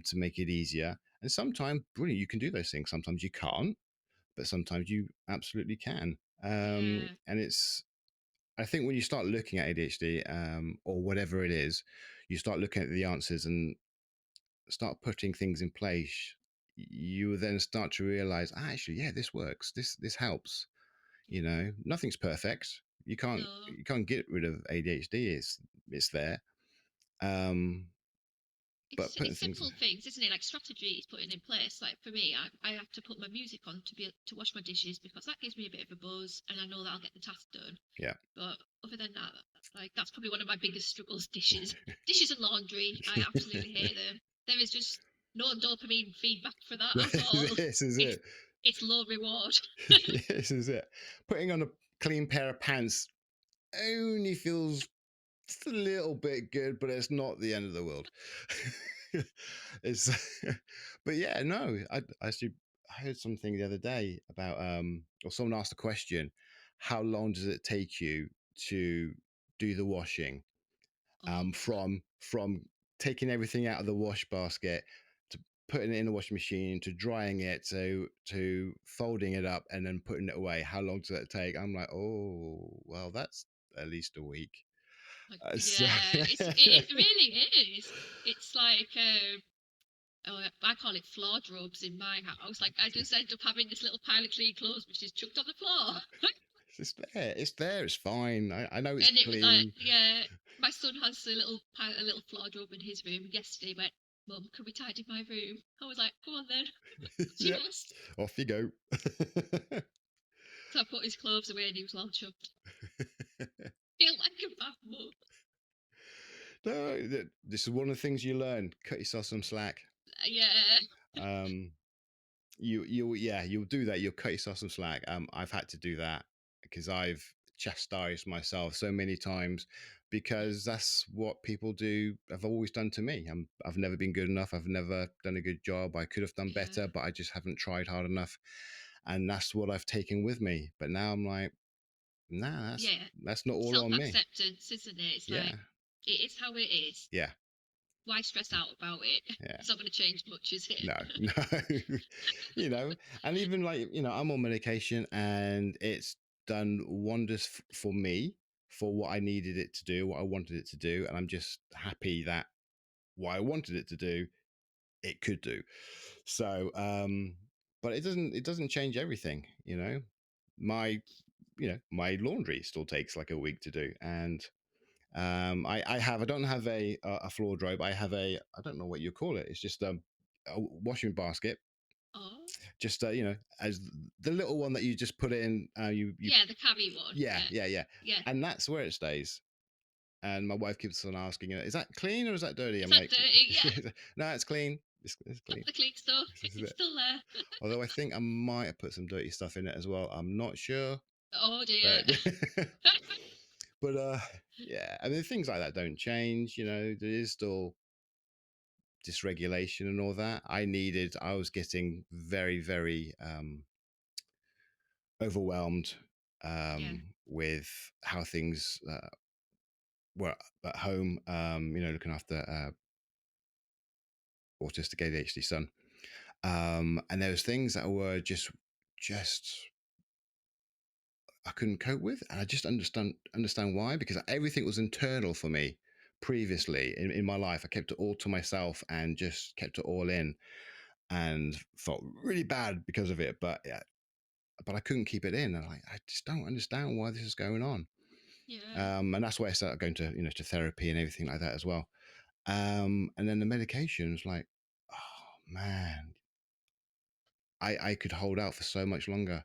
to make it easier. And sometimes, brilliant, you can do those things. Sometimes you can't, but sometimes you absolutely can. Yeah, And I think when you start looking at ADHD or whatever it is, you start looking at the answers and start putting things in place. You will then start to realize, actually, yeah, this works. This helps. yeah. Nothing's perfect. You can't No, you can't get rid of ADHD. It's there. Um, but putting it's things, simple things, isn't it? Like strategies putting in place. Like for me, I have to put my music on to wash my dishes because that gives me a bit of a buzz, and I know that I'll get the task done. yeah, But other than that, like that's probably one of my biggest struggles. Dishes and laundry. I absolutely hate them. There is just no dopamine feedback for that at all. this is It's it. it's low reward. This is it. Putting on a clean pair of pants only feels it's a little bit good, but it's not the end of the world. It's, but yeah, no, I actually I heard something the other day about or someone asked a question, how long does it take you to do the washing? Oh, From taking everything out of the wash basket to putting it in the washing machine to drying it to folding it up and then putting it away. How long does that take? I'm like, oh, well, that's at least a week. So yeah, it really is. It's like oh, I call it floor drubs in my house. Like I just end up having this little pile of clean clothes which is chucked on the floor. it's there. It's there. It's fine. I know it's And it was like, clean. yeah, my son has a little floor drub in his room. Yesterday, he went, "Mum, can we tidy my room?" I was like, "Come on then, she Yep. must." Off you go. So I put his clothes away, and he was all chuffed. Feel like a bad mum. No, this is one of the things you learn. Cut yourself some slack. Yeah, Um, you'll do that. You'll cut yourself some slack. I've had to do that because I've chastised myself so many times yeah, because that's what people do. Have always done to me. I've never been good enough. I've never done a good job. I could have done better, yeah, but I just haven't tried hard enough, and that's what I've taken with me. But now I'm like, nah, yeah. that's not all Self on me. acceptance, isn't it? It's Yeah, like it is how it is. yeah, Why stress out about it? yeah. It's not going to change much, is it? No, no. you know, and even like, I'm on medication and it's done wonders for me for what I needed it to do, what I wanted it to do. And I'm just happy that what I wanted it to do, it could do. So, but it doesn't change everything, My, my laundry still takes like a week to do. And I don't have a floor dry, but I have I don't know what you call it. It's just a washing basket, Oh, just as the little one that you just put in. You yeah, the carry one. Yeah, Yeah, yeah, yeah, yeah. and that's where it stays. And my wife keeps on asking, is that clean or is that dirty? Is I'm that like, dirty? Yeah, no, it's clean. It's that's clean. the clean stuff. It's still there. Although I think I might have put some dirty stuff in it as well. I'm not sure, Oh dear. but but yeah. I mean, things like that don't change. There is still dysregulation and all that. I was getting very, very overwhelmed Yeah, with how things were at home, looking after autistic ADHD son. And there was things that were just I couldn't cope with, and I just understand why, because everything was internal for me previously in my life. I kept it all to myself and just kept it all in, and felt really bad because of it. But yeah, but I couldn't keep it in. And I just don't understand why this is going on. yeah, And that's why I started going to therapy and everything like that as well. And then the medication was like, oh man, I could hold out for so much longer.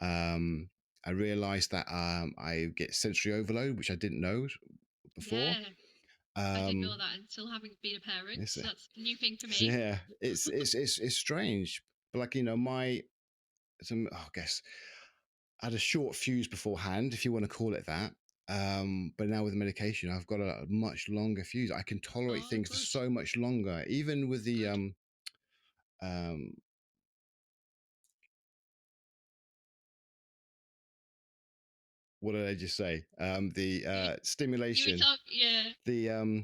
Um, I realized that I get sensory overload, which I didn't know before. yeah. I didn't know Um, that until having been a parent. it's So that's a new thing for me. yeah, it's strange, but like I guess I had a short fuse beforehand, if you want to call it that. But now with the medication, I've got a much longer fuse. I can tolerate Oh, things for good, so much longer, even with the good. um, what did I just say? The You you were stimulation, talking. Yeah, the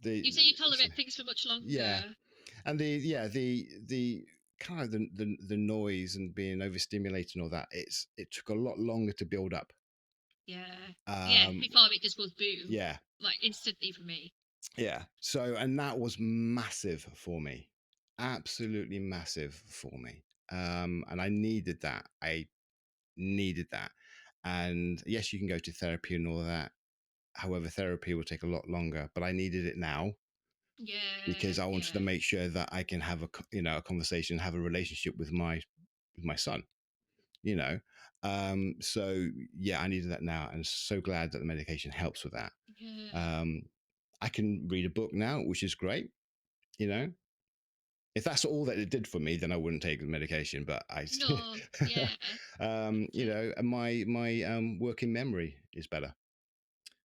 the you say you tolerate things for much yeah, longer. and the kind of the noise and being overstimulated and all that. It took a lot longer to build up. Yeah, yeah. Um, Before it just goes boom, yeah, like instantly for me. yeah. So, and that was massive for me, absolutely massive for me. And I needed that. I needed that. And yes, you can go to therapy and all that. However, therapy will take a lot longer, but I needed it now Yeah, because I wanted to yeah, make sure that I can have a conversation, have a relationship with my son. You know, so yeah, I needed that now, and so glad that the medication helps with that. yeah. Um, I can read a book now, which is great. You know, if that's all that it did for me, then I wouldn't take the medication. But No, yeah. That's it. and my working memory is better.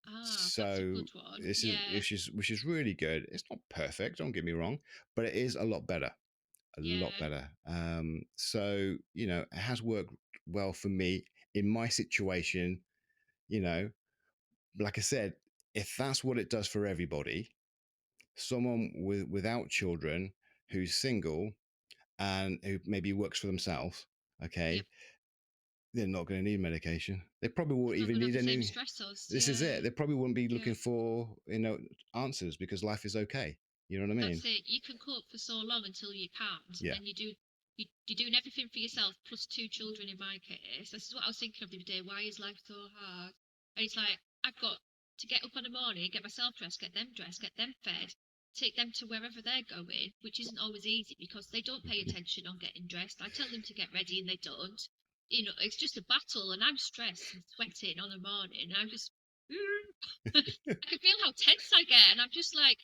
Ah, that's a So good one. this is Yeah, which is really good. It's not perfect, don't get me wrong, but it is a lot better. A lot yeah, better. So it has worked well for me in my situation. You know, like I said, if that's what it does for everybody, someone without children who's single and who maybe works for themselves, yeah. okay, they're not going to need medication. They probably won't It's not even gonna have need the same any. stressors. This is Yeah, it. They probably wouldn't be yeah. looking for answers because life is okay. You know what I That's mean? it. You can cope for so long until you can't, and Yeah. then you're doing everything for yourself plus two children in my case. This is what I was thinking of the other day. Why is life so hard? And it's like I've got to get up in the morning, get myself dressed, get them fed, take them to wherever they're going, which isn't always easy because they don't pay attention on getting dressed. I tell them to get ready and they don't. You know, it's just a battle, and I'm stressed and sweating on the morning. And I'm just, I can feel how tense I get, and I'm just like,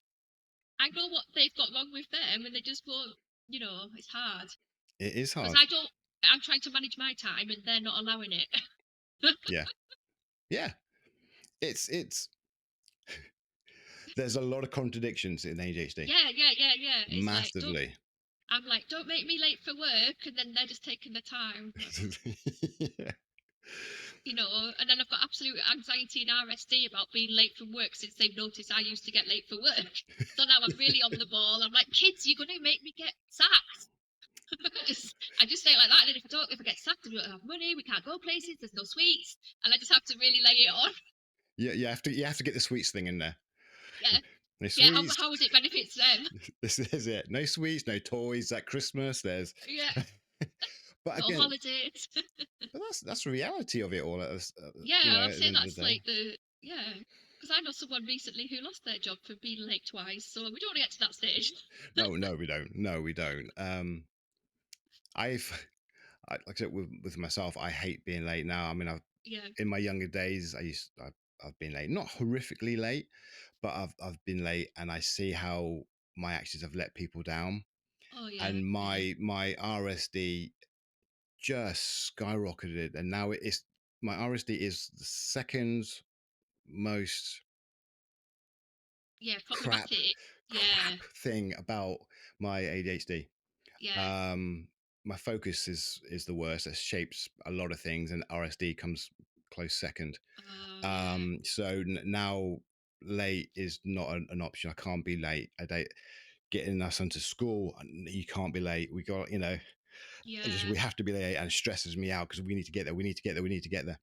I know what they've got wrong with them, and they just won't. It's hard It is because hard. I don't. I'm trying to manage my time, and they're not allowing it. Yeah. Yeah. It's there's a lot of contradictions in ADHD. Yeah, yeah, yeah, yeah. It's like don't. Massively. I'm like, don't make me late for work, and then they're just taking the time. Yeah. And then I've got absolute anxiety and RSD about being late from work since they've noticed I used to get late for work. So now I'm really on the ball. I'm like, kids, you're gonna make me get sacked. I just say it like that, and then if I get sacked, we don't have money, we can't go places, there's no sweets, and I just have to really lay it on. Yeah, you have to get the sweets thing in there. Yeah, No yeah. How sweets. how would it benefits them? This is it. No sweets, no toys at Christmas. There's Yeah, but no again, holidays. but that's the reality of it all. Yeah, I'll At the say end of the that's day. like the yeah. Because I know someone recently who lost their job for being late twice, so we don't want to get to that stage. No, no, we don't. No, we don't. I've like I said with myself, I hate being late now. I mean, Yeah. in my younger days, I've been late, not horrifically late, but I've been late, and I see how my actions have let people down, Oh yeah, and yeah, my RSD just skyrocketed, and now my RSD is the second most yeah. crap Problematic. Yeah, crap thing about my ADHD. yeah. Um, my focus is the worst. It shapes a lot of things, and RSD comes close second. Oh yeah, So now late is not an option. I can't be late. Getting our son to school. You can't be late. yeah, We have to be late, and it stresses me out because we need to get there. We need to get there. We need to get there.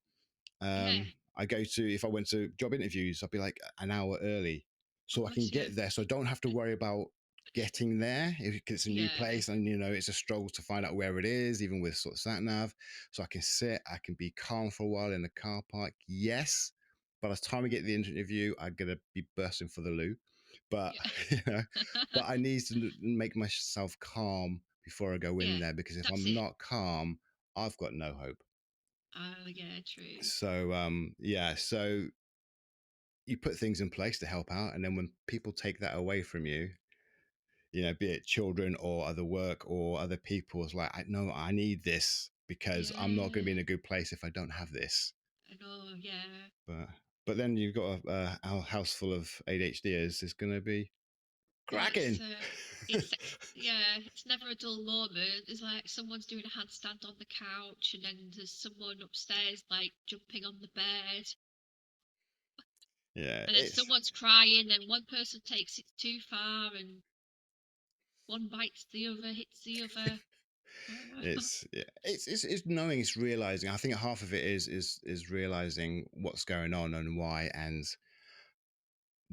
yeah. I go to if I went to job interviews, I'd be like an hour early, Oh so I can bless you. get there. So I don't have to worry about getting there if it's a new Yeah, place, and it's a struggle to find out where it is, even with sort of sat nav. So I can sit, I can be calm for a while in the car park. Yes, by the time we get to the interview, I'm gonna be bursting for the loo. But yeah, you know, but I need to make myself calm before I go in yeah. there because if That's I'm it. not calm, I've got no hope. Oh yeah, true. So so you put things in place to help out, and then when people take that away from you, be it children or other work or other people, it's like, I know I need this because I'm not going to be in Yeah, a good place if I don't have this. I know. Yeah, but but then you've got a house full of ADHDers, it's going to be yeah. cracking. It's yeah. It's never a dull moment. It's like someone's doing a handstand on the couch, and then there's someone upstairs like jumping on the bed, Yeah, and then someone's crying, and one person takes it too far, and one bites the other, hits the other. it's knowing, it's realizing. I think half of it is realizing what's going on and why, and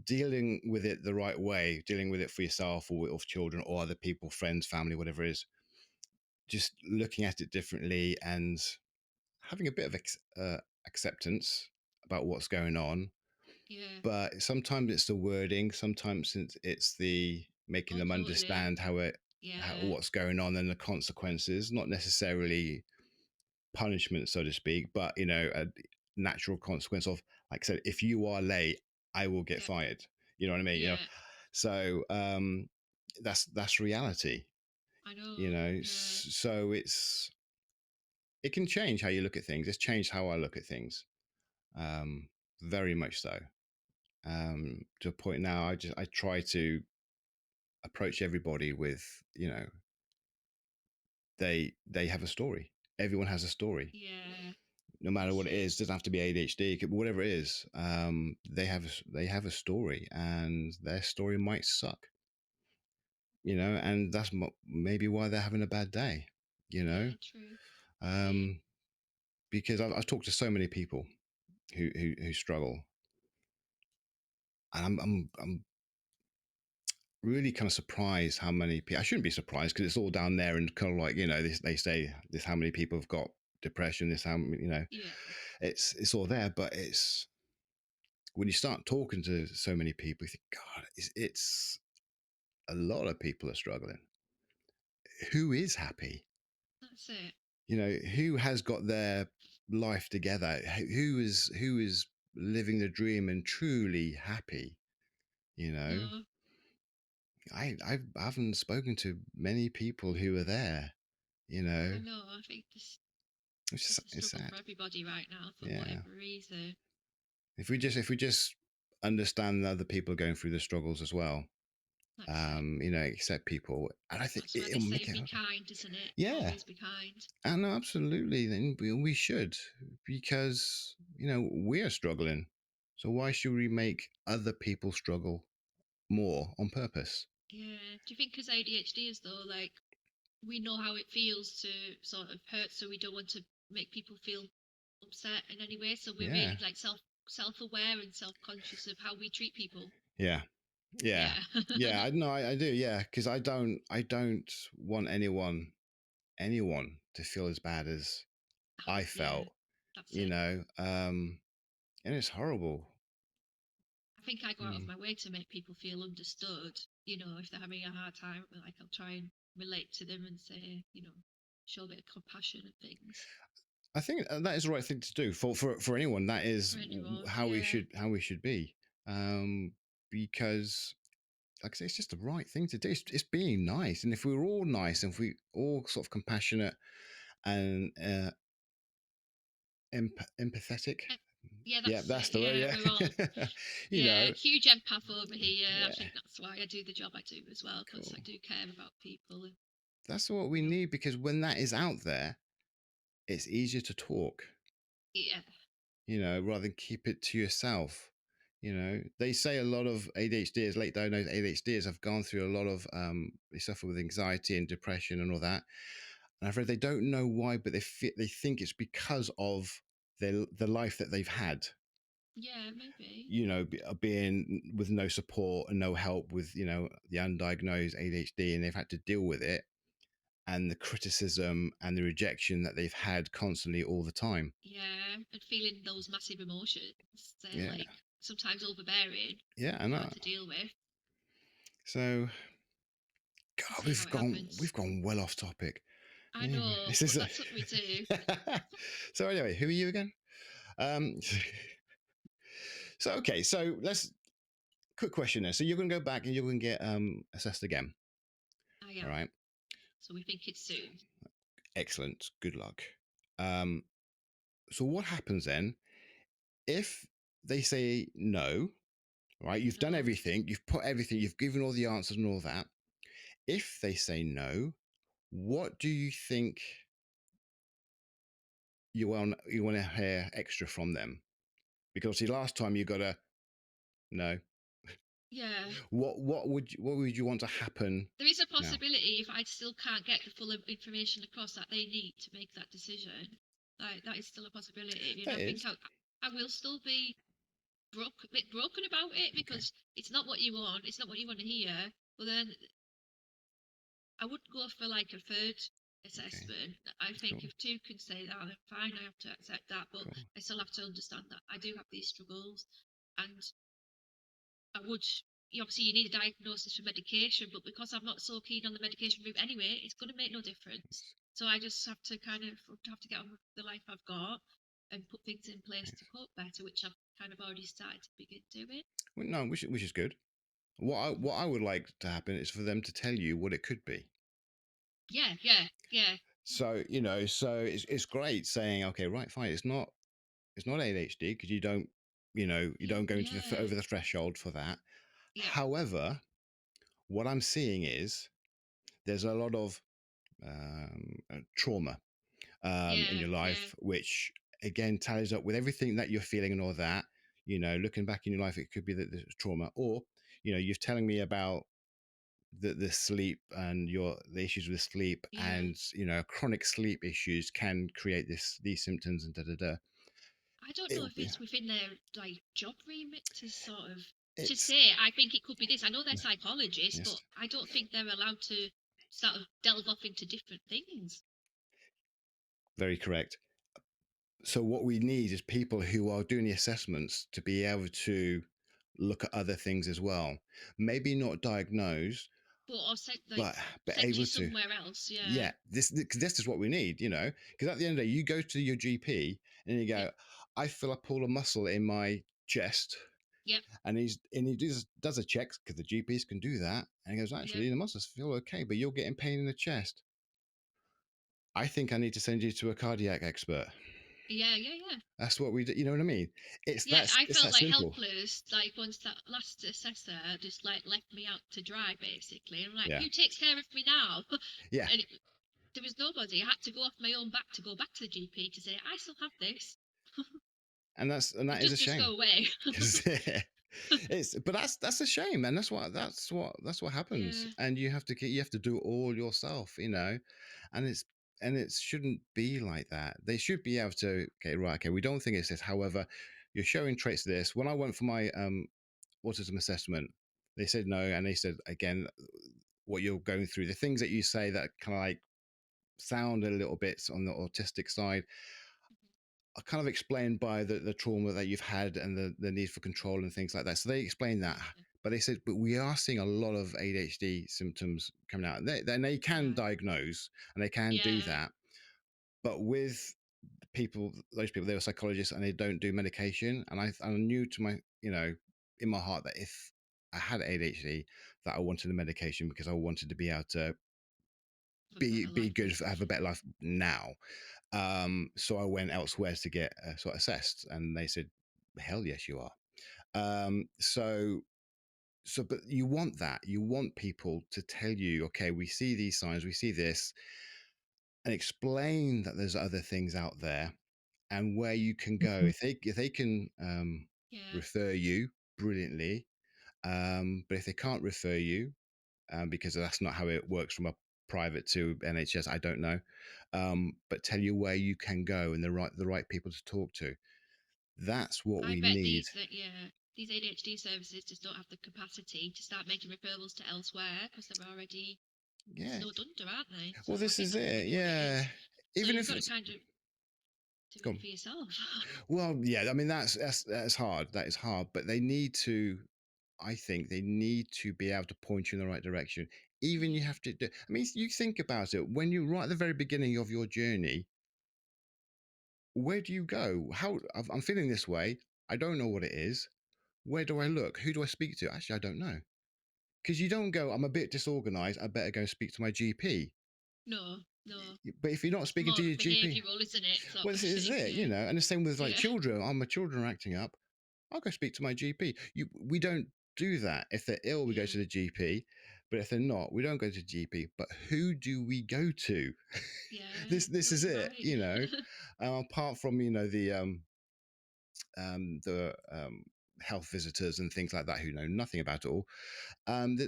dealing with it the right way, dealing with it for yourself or with children or other people, friends, family, whatever it is, just looking at it differently and having a bit of acceptance about what's going on. Yeah. But sometimes it's the wording, sometimes it's the making Oh, them totally. understand Yeah. what's going on and the consequences, not necessarily punishment, so to speak, but a natural consequence of, like I said, if you are late, I will get Yeah. fired. You know what I mean? Yeah. So that's reality. I know. Yeah. So it can change how you look at things. It's changed how I look at things. Um, very much so. To a point now. I try to approach everybody with, you know, they have a story. Everyone has a story, Yeah, no matter that's what it it. is. It doesn't have to be ADHD, it could, whatever it is. They have a story, and their story might suck, you know, and that's maybe why they're having a bad day, you know. Yeah, true. Yeah, Um, because I've talked to so many people who struggle, and I'm really kind of surprised how many people. I shouldn't be surprised because it's all down there, and kind of like, you know, they say this how many people have got depression, this how, you know, yeah, it's all there. But it's when you start talking to so many people, you think, God, it's a lot of people are struggling. Who is happy? that's it. You know, who has got their life together? Who is living the dream and truly happy? You know, No, I haven't spoken to many people who are there. You know, I know. I think it's it's a it's struggle for sad. everybody right now for Yeah. whatever reason. If we just understand that other people are going through the struggles as well, That's it. you know, accept people, and I think That's why they it'll say make it. be kind, isn't it? Yeah, Always be kind. and absolutely. Then we should, because you know we are struggling. So why should we make other people struggle more on purpose? Yeah. Do you think because ADHD is though, like we know how it feels to sort of hurt, so we don't want to make people feel upset in any way. So we're Yeah, really like self aware and self conscious of how we treat people. yeah, yeah, Yeah. yeah. I know, I do. Yeah, because I don't want anyone to feel as bad as I Yeah. felt. That's You it. know, and it's horrible. I think I go out of Mm. my way to make people feel understood. You know, if they're having a hard time, like I'll try and relate to them and say, show a bit of compassion and things I think that is the right thing to do for anyone. That for is anyone. Yeah. how we should be, um, because like I say, it's just the right thing to do. It's being nice, and if we were all nice, and if we all sort of compassionate and empathetic, Eh, Yeah, yeah, that's that's it. the word. Yeah, we're all Yeah, you yeah, know, huge empath over here. I yeah, think that's why I do the job I do as well, because cool. I do care about people. And, That's what we you know, need, because when that is out there, it's easier to talk. yeah, You know, rather than keep it to yourself. You know, they say a lot of ADHDers, late diagnosed ADHDers, have gone through a lot of, they suffer with anxiety and depression and all that. And I've read they don't know why, but they think it's because of the life that they've had. yeah, maybe. You know, being with no support and no help with, you know, the undiagnosed ADHD, and they've had to deal with it, and the criticism and the rejection that they've had constantly all the time. Yeah, and feeling those massive emotions, they're Yeah, like sometimes overbearing yeah, I and know. hard to deal with. So We'll God, see how it happens. we've gone well off topic. I Anyway, know, this but is that's what we do. so. Anyway, who are you again? Um, so okay, so let's quick question there. So you're going to go back and you're going to get assessed again. I All am. right, So we think it's soon. excellent. Good luck. Um, so what happens then if they say no? Right, you've done No. everything, you've put everything, you've given all the answers and all that. If they say no, what do you think you want to hear extra from them? Because see, last time you got a no. Yeah. What would you want to happen There is a now? possibility if I still can't get the full information across that they need to make that decision. Like that is still a possibility. And That I think is I will still be a bit broken about it okay. because it's not what you want. It's not what you want to hear. But then I would go for like a third Okay, assessment. I think cool, if two can say that, then fine, I have to accept that. But cool. I still have to understand that I do have these struggles, and I would. Obviously, you need a diagnosis for medication, but because I'm not so keen on the medication route anyway, it's going to make no difference. Nice, So I just have to have to get on with the life I've got and put things in place to nice. cope better, which I've kind of already started to begin doing. Well, no, which is good. What I would like to happen is for them to tell you what it could be. Yeah, yeah, yeah, So you know, so it's great saying, okay, right, fine. It's not ADHD because you don't. You don't go into Yeah. over the threshold for that. Yeah. However, what I'm seeing is there's a lot of trauma in Yeah. your Yeah. life, which again tallies up with everything that you're feeling and all that. Looking back in your life, it could be that there's trauma, or you're telling me about the sleep and the issues with sleep, Yeah. and chronic sleep issues can create these symptoms and da da da. I don't know It, if it's within their like job remit to sort of to it's say. I think it could be this. I know they're psychologists, yes, but I don't think they're allowed to sort of delve off into different things. very correct. So what we need is people who are doing the assessments to be able to look at other things as well. Maybe not diagnose, But or send like but send you able to. somewhere else. Yeah. Yeah, this is what we need, because at the end of the day, you go to your GP and you Yep. go, I feel a pull a muscle in my chest, Yep. and he does a check because the GPs can do that, and he goes, Yep. actually, the muscles feel okay, but you're getting pain in the chest. I think I need to send you to a cardiac expert. Yeah. Yeah. Yeah. That's what we do. You know what I mean? Yeah, I It's felt that like simple. helpless, like once that last assessor just like left me out to dry basically. I'm like, Yeah, who takes care of me now? yeah, And there was nobody. I had to go off my own back to go back to the GP to say, I still have this. and It that is a doesn't just shame. go away. Because but that's a shame, and that's what happens, Yeah. and you have to do it all yourself, and it shouldn't be like that. They should be able to, okay, right, okay, we don't think it's this, however, you're showing traits of this. When I went for my autism assessment, they said no, and they said again, what you're going through, the things that you say that kind of like sound a little bit on the autistic side are kind of explained by the trauma that you've had and the need for control and things like that. So they explain that. Yeah. But they said, but we are seeing a lot of ADHD symptoms coming out. They can Yeah. diagnose and they can do Yeah. that. But with those people, they were psychologists and they don't do medication. And I knew to my, in my heart that if I had ADHD, that I wanted the medication because I wanted to be able to Have a better be life good, basically. have a better life now. So I went elsewhere to get sort of assessed, and they said, "Hell yes, you are." So, but you want that. You want people to tell you, okay, we see these signs, we see this, and explain that there's other things out there and where you can go. Mhm. If they can Yeah. refer you, brilliantly. But if they can't refer you, because that's not how it works from a private to NHS. I don't know, but tell you where you can go and the right people to talk to. That's what I we bet need. these ADHD services just don't have the capacity to start making referrals to elsewhere because they're already Yeah. snowed under, aren't they? So Well, I this think is that's it. maybe what it Yeah. is. So Even you've if got to it's kind of do it gone. for yourself. Well, yeah. I mean, that's hard. That is hard. But they need to. I think they need to be able to point you in the right direction. Even you Yeah. have to do. I mean, you think about it when you right at the very beginning of your journey. Where do you go? I'm feeling this way. I don't know what it is. Where do I look? Who do I speak to? Actually, I don't know. Because you don't go, I'm a bit disorganized. I better go and speak to my GP. No, no. But if you're not It's speaking to more your GP, behavioural, isn't it? Sort well, of this is thing. it, Yeah. And the same with like Yeah. children. Oh, my children are acting up. I'll go speak to my GP. We don't do that. If they're ill, we go to Yeah. the GP. But if they're not, we don't go to the GP. But who do we go to? Yeah. This No, is you're it, right. apart from the health visitors and things like that who know nothing about it all. They don't.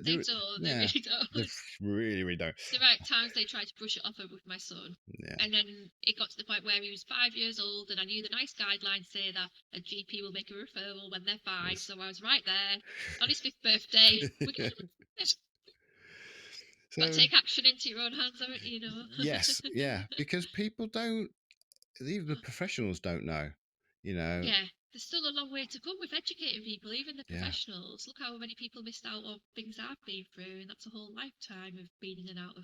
They Yeah, really don't. they really, really don't. There are times they tried to brush it off with my son. Yeah, And then it got to the point where he was 5 years old, and I knew the nice guidelines say that a GP will make a referral when they're five. yes. So I was right there on his fifth birthday. We got got to So take action into your own hands, haven't you? yes, yeah, because people don't, even the professionals don't know, you know. Yeah, there's still a long way to come with educating people, even the Yeah, professionals. Look how many people missed out on things I've been through, and that's a whole lifetime of being in and out of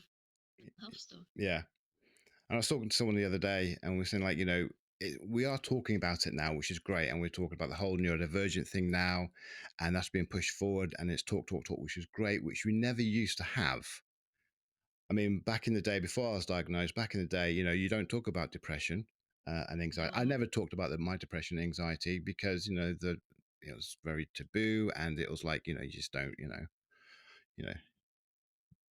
mental health stuff. yeah. And I was talking to someone the other day, and we are saying like, we are talking about it now, which is great, and we're talking about the whole neurodivergent thing now, and that's being pushed forward, and it's talk, talk, talk, which is great, which we never used to have. I mean, back in the day, before I was diagnosed, back in the day, you don't talk about depression. and anxiety. I No. never talked about my depression and anxiety because it was very taboo, and it was like you just don't you know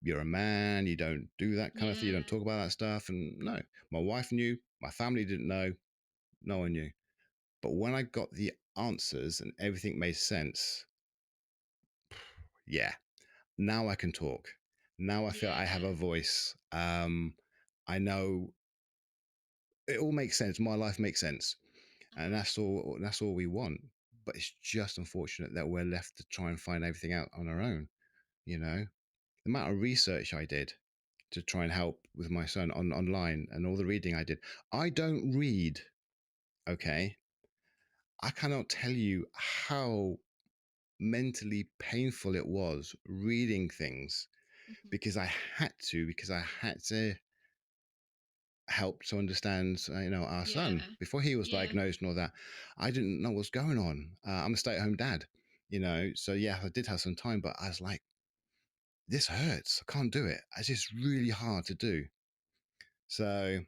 you're a man, you don't do that kind of thing, you don't Yeah. talk about that stuff. And no, my wife knew, my family didn't know, no one knew. But when I got the answers and everything made sense, yeah, now I can talk. Now I feel I have Yeah. a voice. I know it all makes sense. My life makes sense, and Mhm. that's all we want. But it's just unfortunate that we're left to try and find everything out on our own. You know, the amount of research I did to try and help with my son online, and all the reading I did. I don't read. Okay, I cannot tell you how mentally painful it was reading things Mhm. because I had to help to understand our son Yeah. before he was Yeah. diagnosed and all that. I didn't know what's going on. I'm a stay-at-home dad, so yeah, I did have some time, but I was like, this hurts, I can't do it, it's just really hard to do. So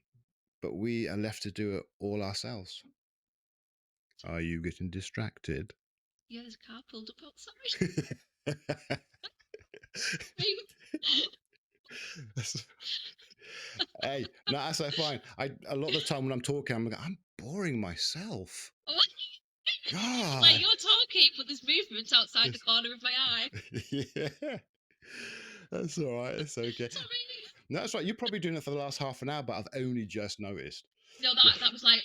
but we are left to do it all ourselves. Are you getting distracted? Yeah, there's a car pulled up outside. Hey, no, that's so fine. A lot of the time when I'm talking, I'm boring myself. Oh, like God. you're talking, but there's movement outside the This- corner of my eye. yeah. That's all right. It's okay. Sorry. No, that's right. You're probably doing it for the last half an hour, but I've only just noticed. No, that was like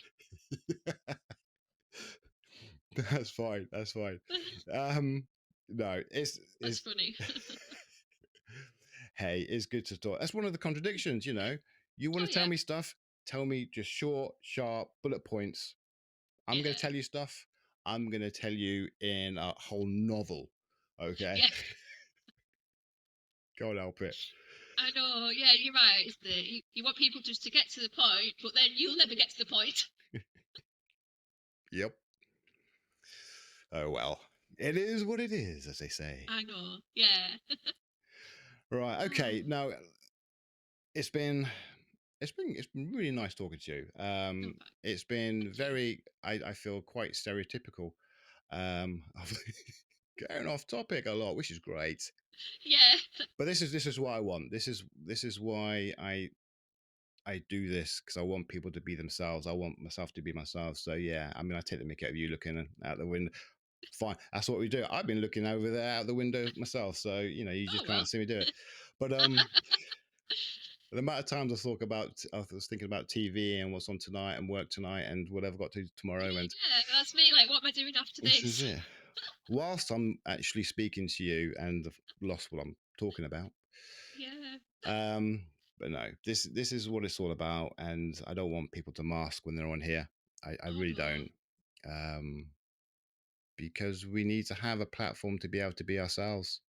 That's fine. That's fine. Um, no, that's it's funny. hey, it's good to talk. That's one of the contradictions, You want Oh to tell yeah. me stuff, tell me just short, sharp bullet points. I'm going to Yeah. tell you stuff. I'm going to tell you in a whole novel. Okay. Yeah. Can't help it. I know. Yeah, you're right. Isn't it? You want people just to get to the point, but then you'll never get to the point. Yep. Oh, well. It is what it is, as they say. I know. Yeah. Right. Okay. Oh, Now, it's been it's been really nice talking to you. no, It's been thank you. very I feel quite stereotypical. Of going off topic a lot, which is great. Yeah. But this is what I want. This is why I do this, because I want people to be themselves. I want myself to be myself. So yeah, I mean, I take the mick out of you looking out the window. Fine, that's what we do. I've been looking over there out the window myself, so you Oh just well. can't see me do it. But the amount of times I was thinking about TV and what's on tonight and work tonight and whatever I've got to do tomorrow, and Yeah, that's me. Like, what am I doing after this is this? it. Whilst I'm actually speaking to you and I've lost what I'm talking about, Yeah. um, but no, this is what it's all about, and I don't want people to mask when they're on here. I Oh really no. don't, um, because we need to have a platform to be able to be ourselves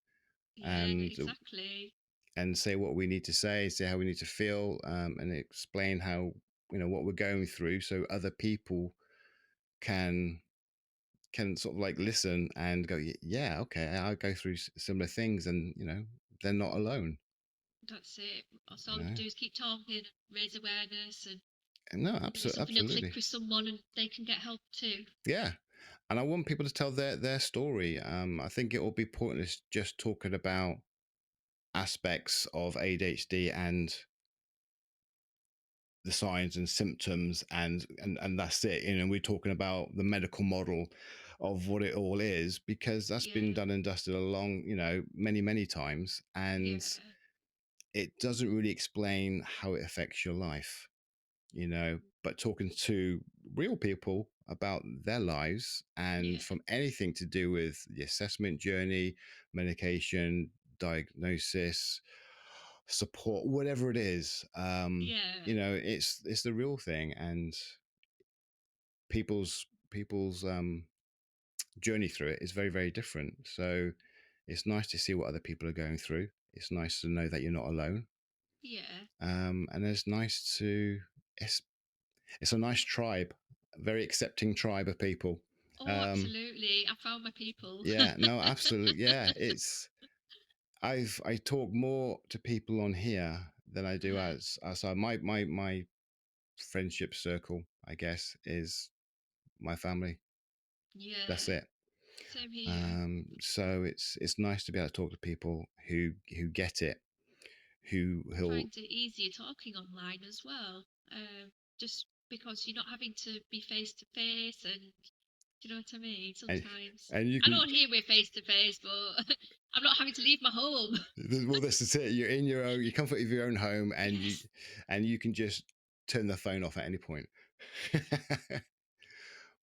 Yeah, and exactly. say what we need to say how we need to feel, and explain how what we're going through, so other people can sort of like listen and go, yeah, okay, I go through similar things, and they're not alone. That's it. That's all You we can know, do is keep talking, raise awareness, and and no, maybe something will click absolutely, with someone and they can get help too. yeah. And I want people to tell their story. I think it will be pointless just talking about aspects of ADHD and the signs and symptoms, and that's it. We're talking about the medical model of what it all is, because that's been Yeah. done and dusted along, many times, and Yeah. it doesn't really explain how it affects your life. But talking to real people about their lives, and Yeah. from anything to do with the assessment journey, medication, diagnosis, support, whatever it is, Yeah. it's the real thing, and people's journey through it is very, very different. So it's nice to see what other people are going through. It's nice to know that you're not alone. Yeah. And it's nice to it's it's a nice tribe, a very accepting tribe of people. Oh, Um, absolutely. I found my people. yeah, no, absolutely, yeah. I talk more to people on here than I do Uh-huh. as outside my friendship circle. I guess, is my family. That's Yeah. it. Same here. So it's nice to be able to talk to people who get it, I who'll find it easier talking online as well. Just because you're not having to be face to face, and do you know what I mean? and Sometimes and you I can know here we're face to face, but I'm not having to leave my home. well, this is it. You're in your own, your comfort of your own home, Yes. and you can just turn the phone off at any point.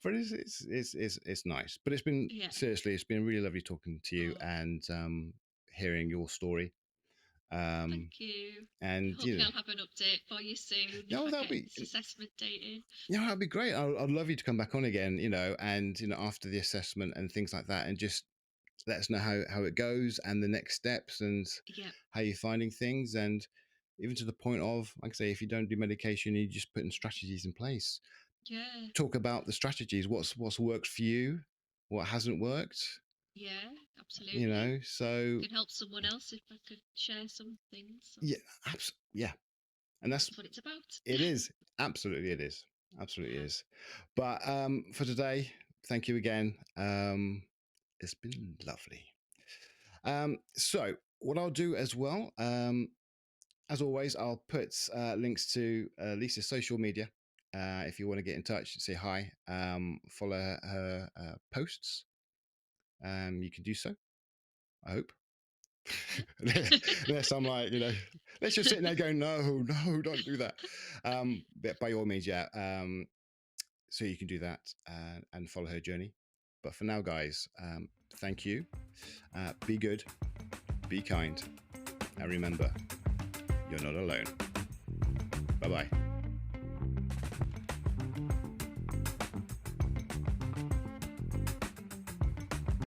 But it's nice. But it's been Yeah. seriously, it's been really lovely talking to you Oh, and hearing your story. thank Um, you. and Hopefully, I'll have an update for you soon if no, I that'll get be this assessment date in. that'd be great. I'd love you to come back on again. And after the assessment and things like that, and just let us know how it goes and the next steps and Yeah. how you're finding things, and even to the point of, like I say, if you don't do medication, you just putting strategies in place. Yeah. Talk about the strategies. What's worked for you, what hasn't worked. Yeah. Absolutely. So Can help someone else if I could share some things. So yeah, yeah, and that's that's what it's about. it is absolutely it is absolutely is. But for today, thank you again. It's been lovely. So what I'll do as well, as always, I'll put links to Lisa's social media. If you want to get in touch, say hi, follow her posts. You can do so. I hope. Yeah. Unless I'm like, let's just sit there going, no, no, don't do that. But by all means, yeah. So you can do that and follow her journey. But for now, guys, thank you. Be good, be kind, and remember, you're not alone. Bye bye.